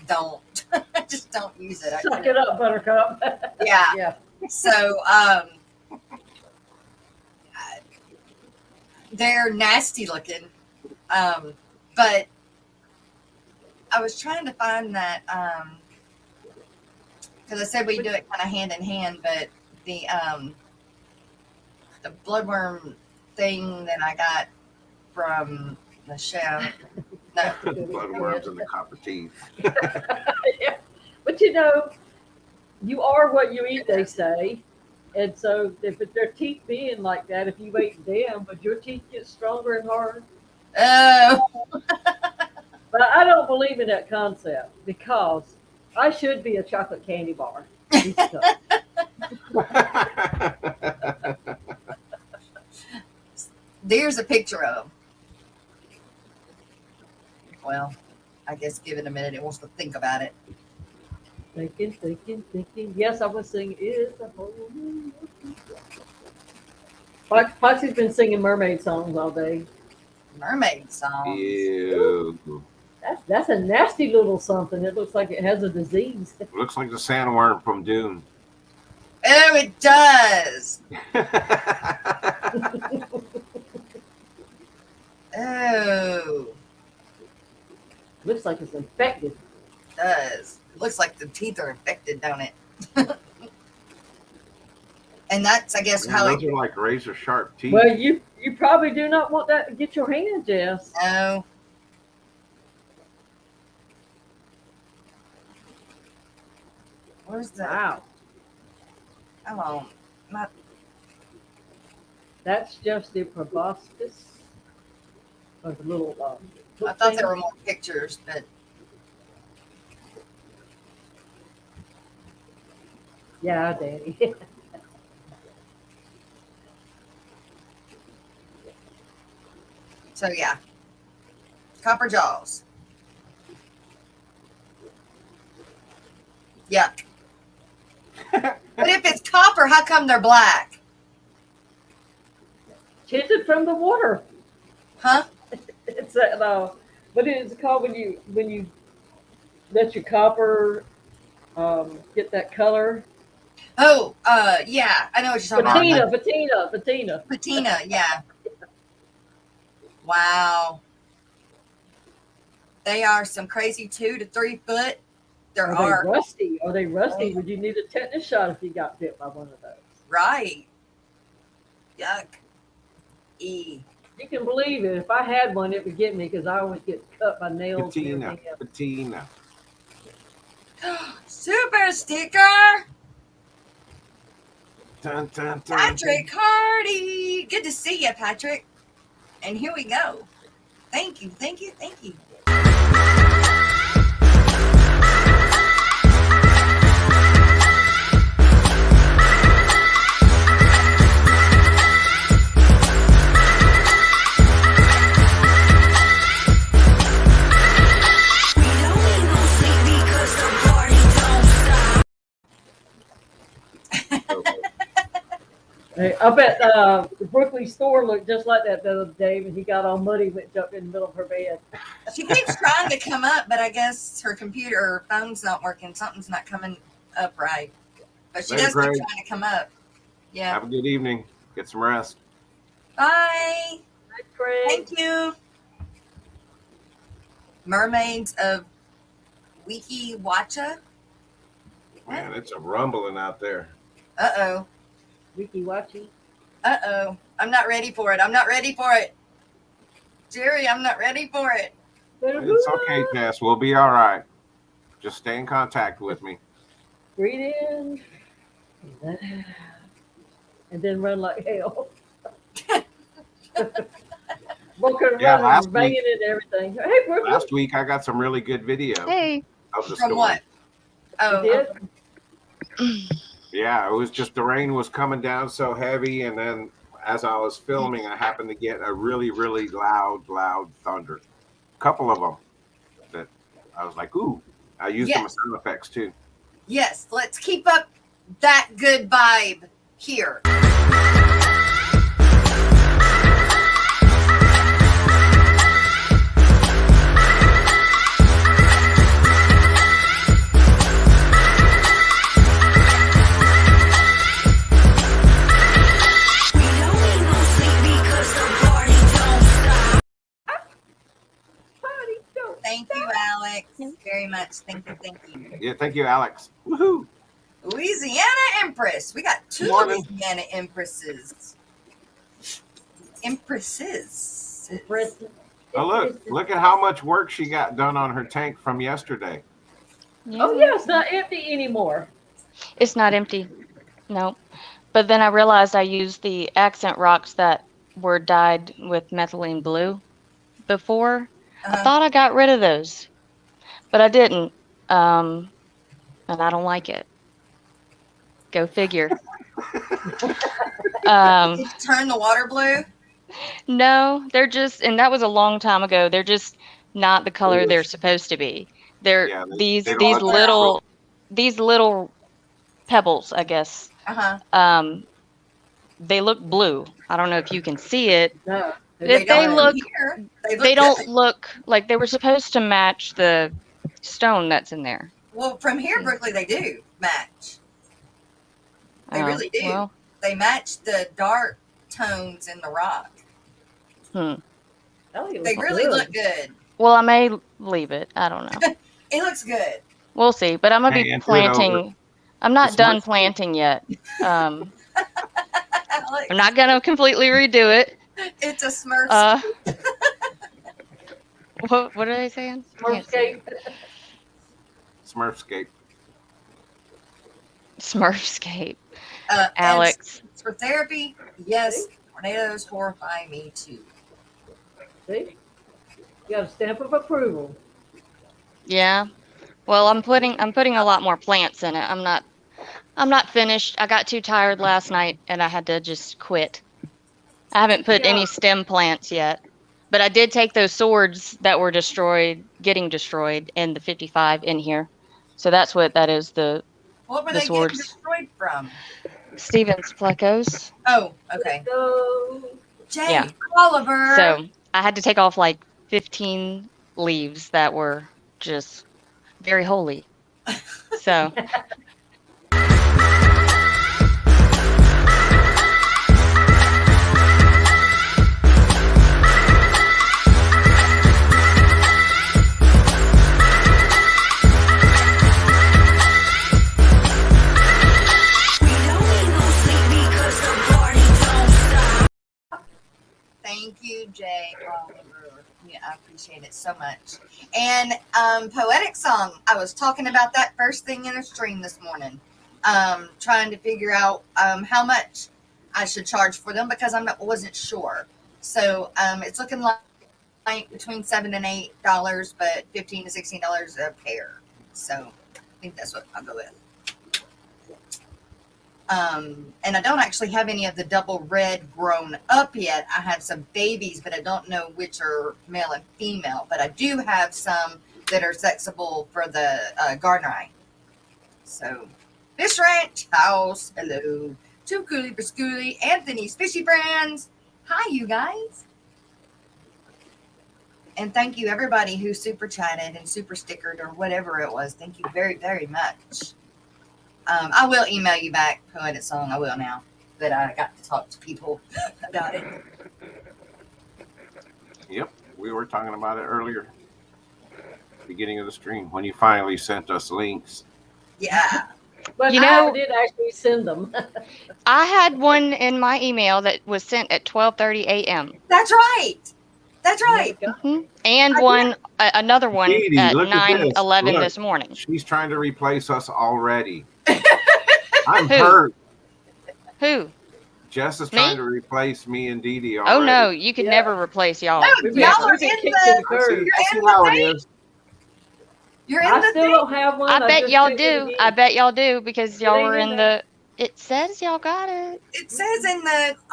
don't. I just don't use it. Suck it up, Buttercup. Yeah. Yeah. So they're nasty looking. But I was trying to find that because I said we do it kind of hand in hand, but the bloodworm thing that I got from the chef. No. Bloodworms and the copper teeth. Yeah. But you are what you eat, they say. And so if their teeth being like that, if you ate them, would your teeth get stronger and harder? Oh. But I don't believe in that concept, because I should be a chocolate candy bar. There's a picture of them. Well, I guess give it a minute. It wants to think about it. Thinking. Yes, I was singing. It's a whole new world. Foxy's been singing mermaid songs all day. Mermaid songs. Ew. That's a nasty little something. It looks like it has a disease. It looks like the sandworm from Dune. Oh, it does. Oh, Looks like it's infected. does. Looks like the teeth are infected, don't it? And that's, I guess, Man, how those it. are like razor sharp teeth. Well, you probably do not want that to get your hand, Jess. Oh. Where's the? Wow. Oh, not. That's just the proboscis. Or the little. I thought there were more pictures, but Yeah, Danny. so yeah. Copper jaws. Yuck. But if it's copper, how come they're black? Tinted from the water. Huh? It's what is it called when you let your copper get that color? Oh, yeah. I know what you're talking about. Patina. Patina, yeah. Wow. They are some crazy 2 to 3 foot. There Are are. they rusty? Are they rusty? Oh. Would you need a tetanus shot if you got bit by one of those? Right. Yuck. E. You can believe it. If I had one, it would get me because I always get cut by nails. And Patina. everything else. Patina. Super sticker. Dun, dun, dun, Patrick Hardy. Good to see you, Patrick. And here we go. Thank you. Hey, I bet the Brooklyn store looked just like that the other day when he got all muddy, went up in the middle of her bed. She keeps trying to come up, but I guess her computer or phone's not working. Something's not coming up right. But she Later, does keep Craig. trying to come up. Yeah. Have a good evening. Get some rest. Bye. Hi, Craig. Thank you. Mermaids of Wiki Watcha. Man, it's a rumbling out there. Uh-oh. Wiki Watchy. Uh-oh. I'm not ready for it. Jerry, I'm not ready for it. It's okay, Jess. We'll be all right. Just stay in contact with me. Breathe in. And then run like hell. Walking Yeah, around last and banging week- it and everything. Hey, Brooklyn. Last week, I got some really good video Hey. of the From storm. what? Oh, You did? Yeah, it was just the rain was coming down so heavy, and then as I was filming, I happened to get a really, really loud thunder. A couple of them that I was like, ooh. I used them as sound effects too. yes. Let's keep up that good vibe here. Thank you, Alex. Very much. Thank you. Yeah, thank you, Alex. Woohoo! Louisiana Empress. We got 2 Morning. Louisiana Empresses. Empresses. Oh, look at how much work she got done on her tank from yesterday. Oh, yeah, it's not empty anymore. It's not empty. No. But then I realized I used the accent rocks that were dyed with methylene blue before. I thought I got rid of those, but I didn't. And I don't like it. Go figure. Did you turn the water blue? No, they're just, and that was a long time ago. They're just not the color they're supposed to be. They're Yeah, these they don't look these little pebbles, I guess. They look blue. I don't know if you can see it. No. If don't look, here. they don't good. look like they were supposed to match the stone that's in there. Well, from here, Brooklyn, they do match. They really do. Well, They match the dark tones in the rock. I I think it They looks really good. look good. Well, I may leave it. I don't know. It looks good. We'll see. But I'm gonna Hey, be and do it over. planting. I'm not It's done much- planting yet. I'm Alex, not gonna completely redo it. it's a Smurf. Uh, what are they saying? Can't see. Smurfscape. Smurfscape. Smurfscape. And Alex. for therapy, yes, tornadoes horrify me too. See? You got a stamp of approval. Yeah. Well, I'm putting a lot more plants in it. I'm not finished. I got too tired last night and I had to just quit. I haven't put Yeah. any stem plants yet. But I did take those swords that were getting destroyed in the 55 in here. So that's what that is, the What were The they swords. getting destroyed from? Stevens plecos. Oh, okay. So, Jay Yeah. Oliver. So I had to take off like 15 leaves that were just very holy. So Thank you, Jay Oliver. Yeah, I appreciate it so much. And Poetic Song, I was talking about that first thing in a stream this morning. Trying to figure out how much I should charge for them because wasn't sure. So it's looking like between $7 and $8, but $15 to $16 a pair. So I think that's what I'll go with. And I don't actually have any of the double red grown up yet. I have some babies, but I don't know which are male and female. But I do have some that are sexable for the gardener eye. So, Fish Ranch House, hello. Too Coolie for Schoolie, Anthony's Fishy Friends. Hi, you guys. And thank you, everybody who super chatted and super stickered or whatever it was. Thank you very, very much. I will email you back, Poetic Song. I will now that I got to talk to people about it. Yep, we were talking about it earlier, beginning of the stream, when you finally sent us links. Yeah. but You I know- never did actually send them. I had one in my email that was sent at 12:30 a.m. That's right. That's right. And I one, another one Edie, at look at this. 9:11 Look. this morning. She's trying to replace us already. I'm Who? hurt. Who? Jess is Me? trying to replace me and Dee Dee already. Oh no, you can Yeah. never replace y'all. No, We've y'all are been in kicked to the the. curb. I see how it is. You're in I the still thing. don't have one. I bet just y'all checked it do. again. I bet y'all do because y'all ain't were in in there. It says y'all got it. It says in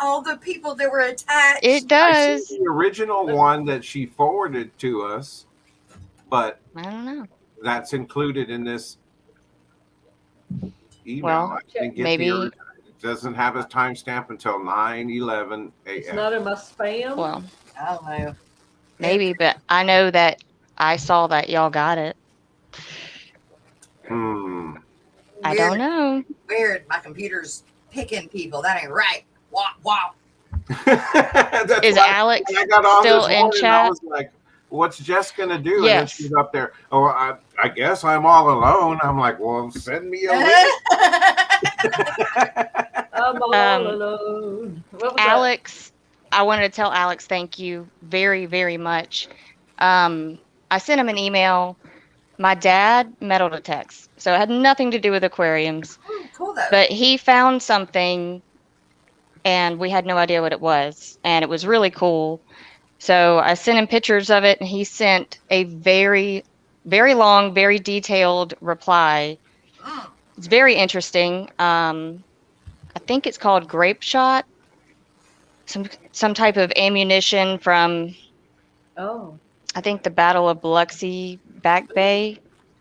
all the people that were attached. It I does. see the original one that she forwarded to us, but I don't know. that's included in this email. Well, I didn't get maybe- the original. It doesn't have a timestamp until 9:11 It's a.m. not in my spam. Well, I don't know. maybe, but I know that I saw that y'all got it. I don't know. Weird. My computer's picking people. That ain't right. Wow. Wow. That's Is why Alex when I got on still this in morning, I chat? was like, what's Jess gonna do? And then Yes. she's up there. Oh, I guess I'm all alone. I'm like, well, send me a link. I'm all Um, alone. What was that? Alex, I wanted to tell Alex thank you very, very much. I sent him an email. My dad metal detects, so it had nothing to do with aquariums, Oh, cool though. but he found something and we had no idea what it was, and it was really cool. So I sent him pictures of it, and he sent a very, very long, very detailed reply. Mm. It's very interesting. I think it's called grape shot, some type of ammunition from, Oh, I think, the Battle of Biloxi Back Bay.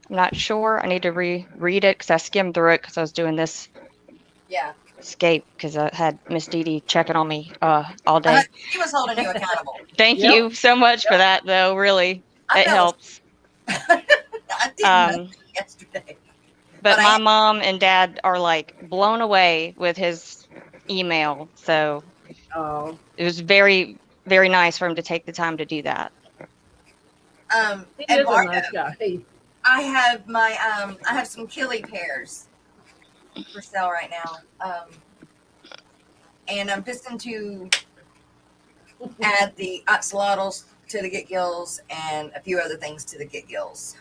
I'm not sure. I need to reread it because I skimmed through it because I was doing this Yeah. escape because I had Miss Dee Dee checking on me all day. He was holding you accountable. Thank Yep. you so much for that, though. Really, I it know. helps. I did nothing yesterday. But But my mom and dad are like blown away with his email. So oh, it was very, very nice for him to take the time to do that. He is a Eduardo, nice guy. I have my I have some killie pairs for sale right now. And I'm fixing to add the axolotls to the get gills and a few other things to the get gills.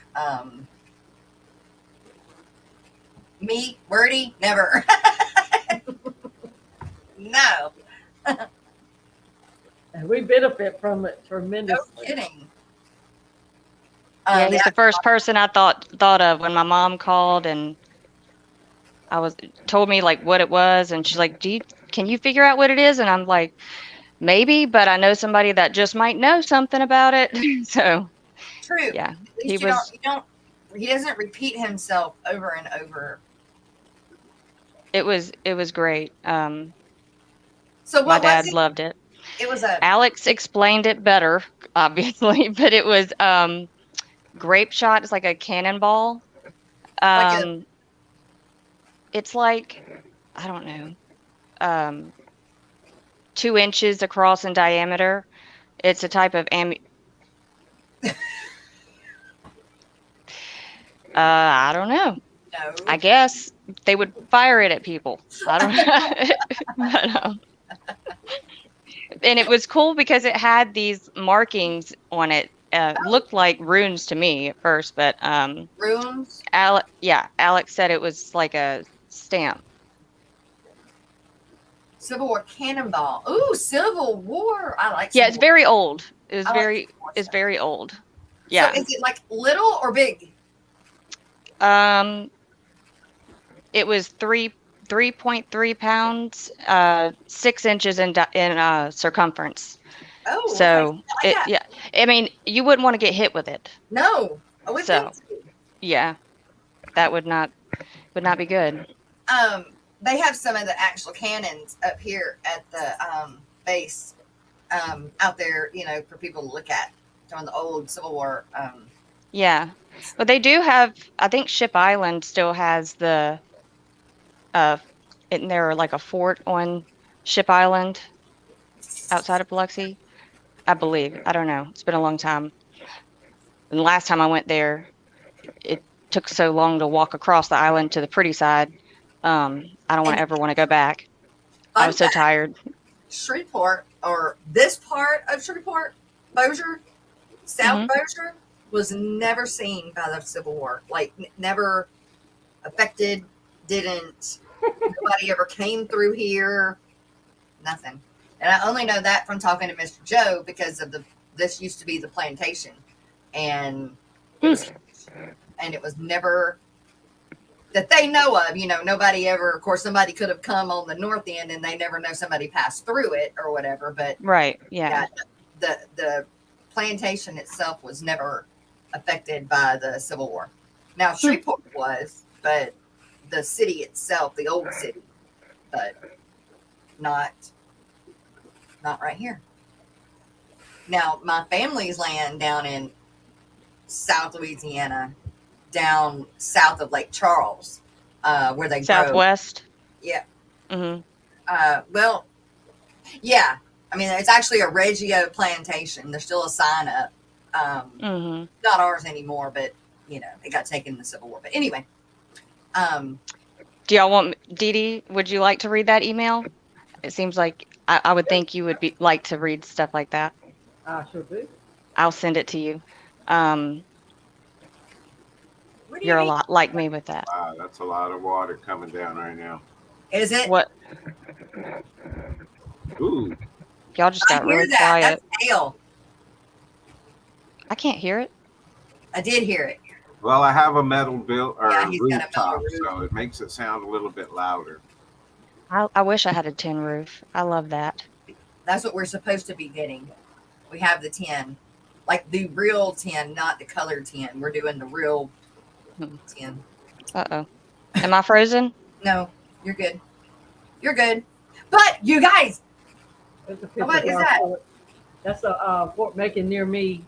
Me, wordy, never. No. And we benefit from it No tremendously. kidding. Yeah, he's the first person I thought of when my mom called and told me like what it was, and she's like, can you figure out what it is? And I'm like, maybe, but I know somebody that just might know something about it. So True. yeah, At least he doesn't repeat himself over and over. it was great. So My what dad was it? loved it. It was a Alex explained it better, obviously, but it was grape shot. It's like a cannonball. It's like, I don't know, 2 inches across in diameter. It's a type of I don't know. no. I guess they would fire it at people. I don't know. But, and it was cool because it had these markings on it. Looked like runes to me at first, but Runes. Alex said it was like a stamp. Civil War cannonball. Ooh, Civil War. I like. Yeah, Civil it's War. very old. It's I like very Civil War it's stuff. very old. Yeah. So is it like little or big? It was 3.3 pounds, 6 inches in circumference. Oh, So okay. I like that. I mean, you wouldn't want to get hit with it. No, I would think so. Yeah, that would not be good. They have some of the actual cannons up here at the base out there, for people to look at on the old Civil War. Yeah, but they do have. I think Ship Island still has the. Isn't there like a fort on Ship Island outside of Biloxi? I believe. I don't know. It's been a long time. And the last time I went there, it took so long to walk across the island to the pretty side. I don't ever want to go back. I was so tired. Shreveport, or this part of Shreveport, Bossier, South Bossier, was never seen by the Civil War. Like, never affected, didn't. Nobody ever came through here. Nothing. And I only know that from talking to Mr. Joe because of this used to be the plantation. And it was never that they know of, nobody ever, of course, somebody could have come on the north end and they never know somebody passed through it or whatever. But right. Yeah. The plantation itself was never affected by the Civil War. Now Shreveport was, but the city itself, the old city, but not right here. Now my family's land down in South Louisiana, down south of Lake Charles, where they Southwest. Grow. Yeah. Mm-hmm. Well, yeah. I mean, it's actually a Reggio plantation. There's still a sign up. Not ours anymore, but it got taken in the Civil War. But anyway, do y'all want Dee Dee? Would you like to read that email? It seems like I would think you would like to read stuff like that. I sure do. I'll send it to you. You're a lot like me with that. Wow, that's a lot of water coming down right now. Is it? What? Ooh. Y'all just got really quiet. That's hail. I can't hear it. I did hear it. Well, I have a metal rooftop, roof. so it makes it sound a little bit louder. I wish I had a tin roof. I love that. That's what we're supposed to be getting. We have the tin, like the real tin, not the colored tin. We're doing the real tin. Uh-oh. Am I frozen? No, you're good. You're good. But you guys, what is that? That's a Fort Macon near me.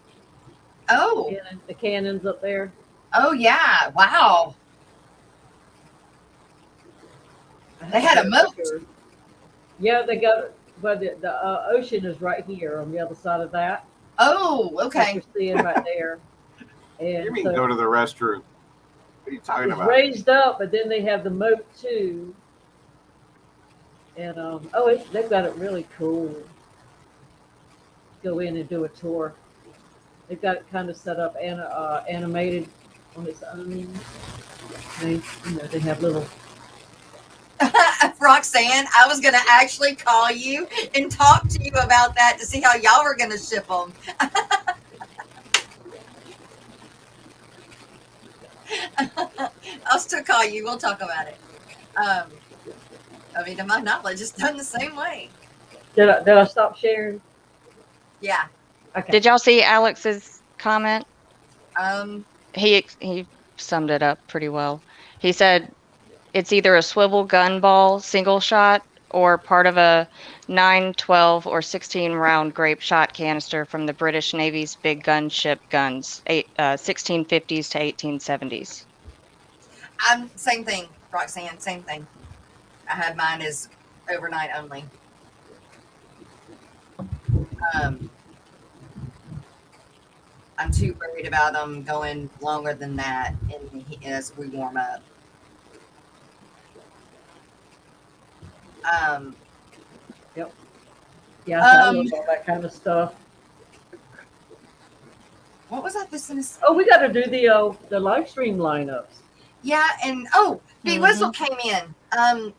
Oh. The cannons up there. Oh, yeah. Wow. They had a moat. Yeah, they but the ocean is right here on the other side of that. Oh, Like okay. you're seeing right there. And You mean so go to the restroom? What are you talking it's about? raised up, but then they have the moat too. And they've got it really cool. Go in and do a tour. They've got it kind of set up and animated on its own. They have little. Roxanne, I was going to actually call you and talk to you about that to see how y'all were going to ship them. I'll still call you. We'll talk about it. I mean, to my knowledge, it's done the same way. Did I stop sharing? Yeah. Okay. Did y'all see Alex's comment? He summed it up pretty well. He said it's either a swivel gun ball single shot or part of a 9, 12, or 16 round grape shot canister from the British Navy's big gunship guns, 1650s to 1870s. Same thing, Roxanne. Same thing. I had mine as overnight only. I'm too worried about them going longer than that as we warm up. Yep. Yeah, I love all that kind of stuff. What was I listening to? Oh, we got to do the live stream lineups. Yeah, and B Wizzle came in.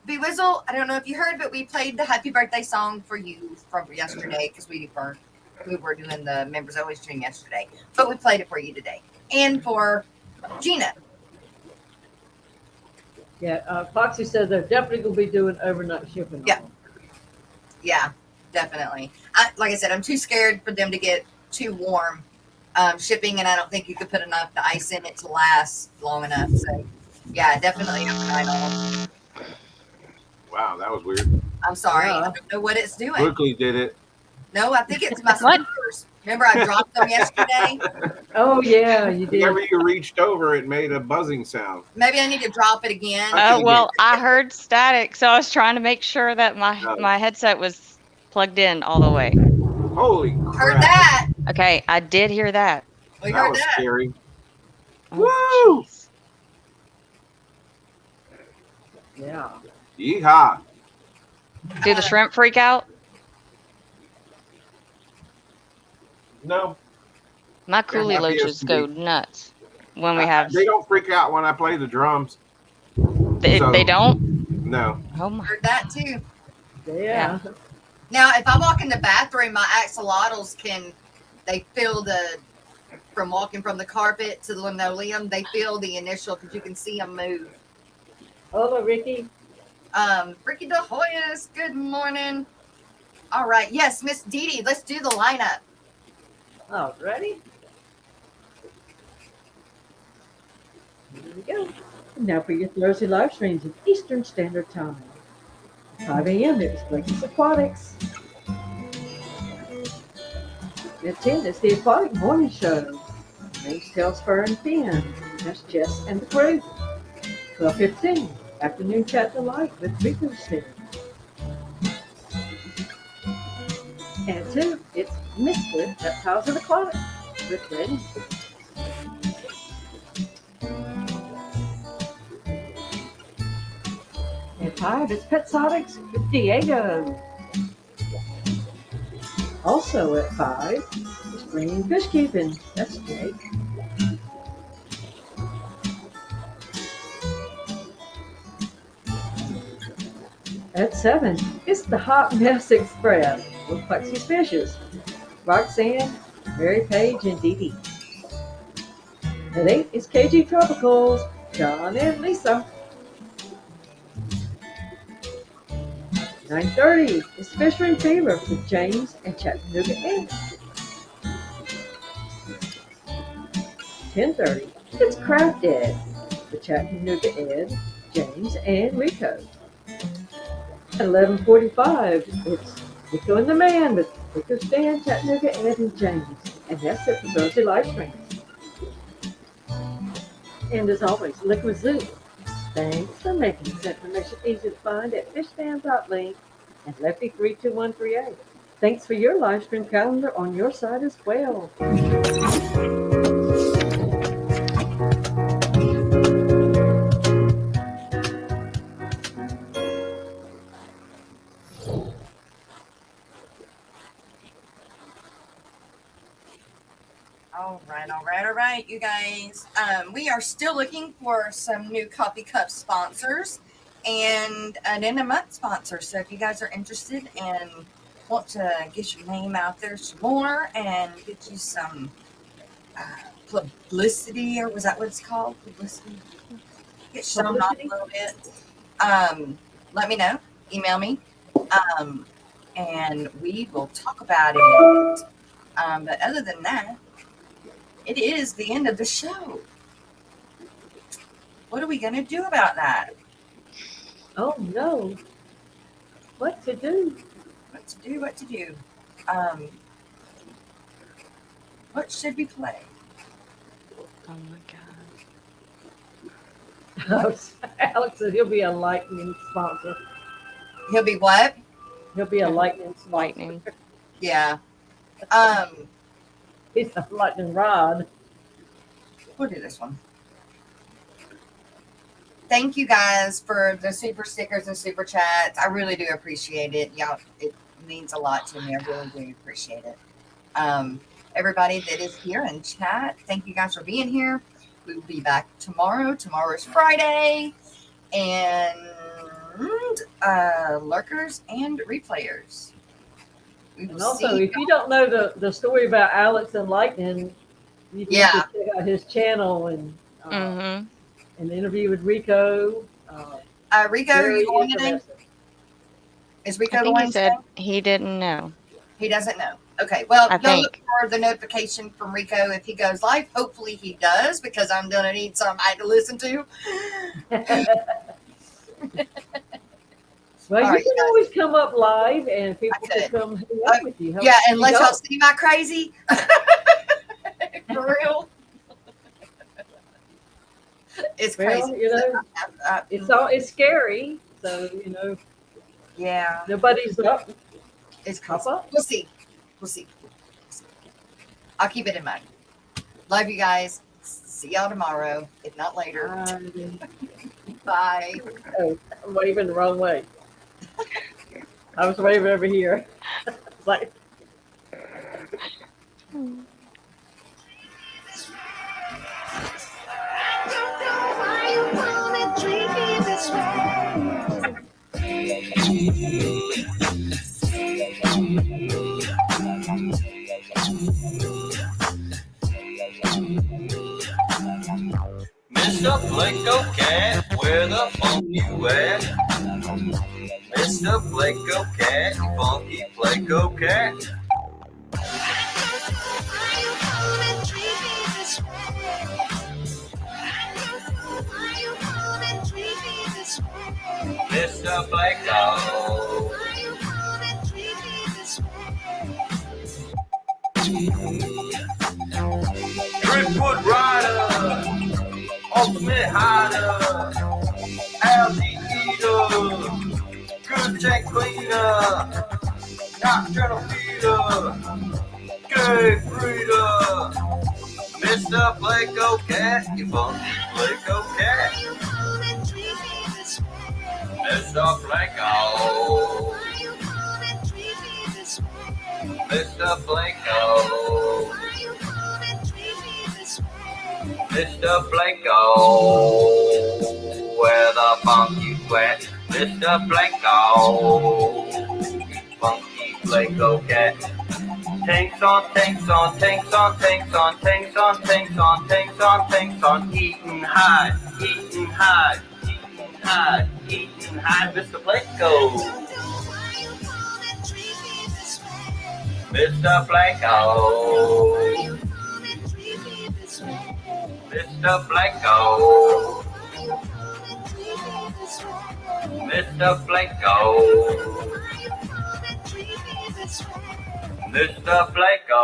B Wizzle, I don't know if you heard, but we played the happy birthday song for you from yesterday because we were doing the members only stream yesterday, but we played it for you today and for Gina. Yeah, Foxy said they're definitely gonna be doing overnight shipping. Yeah, definitely. Like I said, I'm too scared for them to get too warm shipping, and I don't think you could put enough ice in it to last long enough. So, yeah, definitely overnight on. Wow, that was weird. I'm sorry, I don't know what it's doing. Brookley did it. No, I think it's my speakers. Remember, I dropped them yesterday. Oh yeah, you did. Whenever you reached over, it made a buzzing sound. Maybe I need to drop it again. Well, I heard static, so I was trying to make sure that my headset was plugged in all the way. Holy crap. Heard that. Okay, I did hear that. We That heard was that. scary. Oh, Woo! geez. Yeah. Yeehaw. Do the shrimp freak out? No. My coolie loaches go nuts when we have. They don't freak out when I play the drums. They don't? No. Oh my. Heard that too. Yeah. Now, if I walk in the bathroom, my axolotls they feel from walking from the carpet to the linoleum, they feel the initial because you can see them move. Hello, Ricky. Ricky De Hoyas, good morning. All right. Yes, Miss Dee Dee, let's do the lineup. Oh, ready? Here we go. Now for your Thursday live streams at Eastern Standard Time. 5 a.m. it was Blake's Aquatics. At 10 it's the Aquatic Morning Show. Names, Tails, Fur, and Fin. That's Jess and the crew. 12:15 Afternoon Chat Delight with Rico Stick. And 2 it's Mr. Reptiles and Aquatics with Reddy. At 5 it's Petsotics with Diego. Also at 5 it's Green Fish Keeping. That's Jake. At 7 it's the Hot Mess Express with Plexi Fishes, Roxanne, Mary Page, and Dee Dee. At 8 it's KG Tropicals, John and Lisa. 9:30 is Fishery Fever with James and Chattanooga Ed. 10:30 it's Craft Ed with Chattanooga Ed, James, and Rico. At 11:45 it's Rico and the Man with Rico Stan, Chattanooga Ed, and James. And that's it for Thursday live streams. And as always, Liquid Zoo. Thanks for making this information easy to find at fishfan.link Lefty32138. Thanks for your live stream calendar on your side as well. All right, you guys. We are still looking for some new coffee cup sponsors and an end of month sponsor. So if you guys are interested and want to get your name out there some more and get you some publicity, or was that what it's called? Publicity. Get shown off a little bit. Let me know. Email me. And we will talk about it. But other than that, it is the end of the show. What are we going to do about that? Oh no. What to do? What to do? What should we play? Oh my God. Alex said he'll be a lightning sponsor. He'll be what? He'll be a lightning sponsor. Lightning. Yeah. He's a lightning rod. We'll do this one. Thank you guys for the super stickers and super chats. I really do appreciate it. Y'all, it means a lot to me. I really do appreciate it. Everybody that is here in chat, thank you guys for being here. We will be back tomorrow. Tomorrow's Friday. And lurkers and replayers. And also, if you don't know the story about Alex and Lightning, you can just check out his channel and an interview with Rico. Rico, are you going today? Is Rico going? He said he didn't know. He doesn't know. Okay, well, go look for the notification from Rico if he goes live. Hopefully he does, because I'm going to need somebody to listen to. Well, you can always come up live and people can come hang out with you. Yeah, and let y'all see my crazy. For real. It's crazy. Well, you know, it's scary. So, you know. Yeah. Nobody's up. It's crazy. We'll see. I'll keep it in mind. Love you guys. See y'all tomorrow, if not later. Bye. Oh, I'm waving the wrong way. I was waving over here. It's like. Mr. Blanco Cat, where the funk you at? Mr. Blanco Cat, funky Blanco Cat. Mr. Blanco. Driftwood Rider, Ultimate Hider, Algae Eater, Good Tank Cleaner, Nocturnal Feeder, Good Breeder, Mr. Blanco Cat, you funky Blanco Cat. Mr. Blanco. Mr. Blanco. Mr. Blanco. Where the funk you at? Mr. Blanco. Funky Blanco Cat. Tanks on, tanks on, tanks on, tanks on, tanks on, tanks on, tanks on, tanks on, eating high, eating high, eating high, eating high, Mr. Blanco. Mr. Blanco. Mr. Blanco. Mr. Blanco. Mr. Blanco.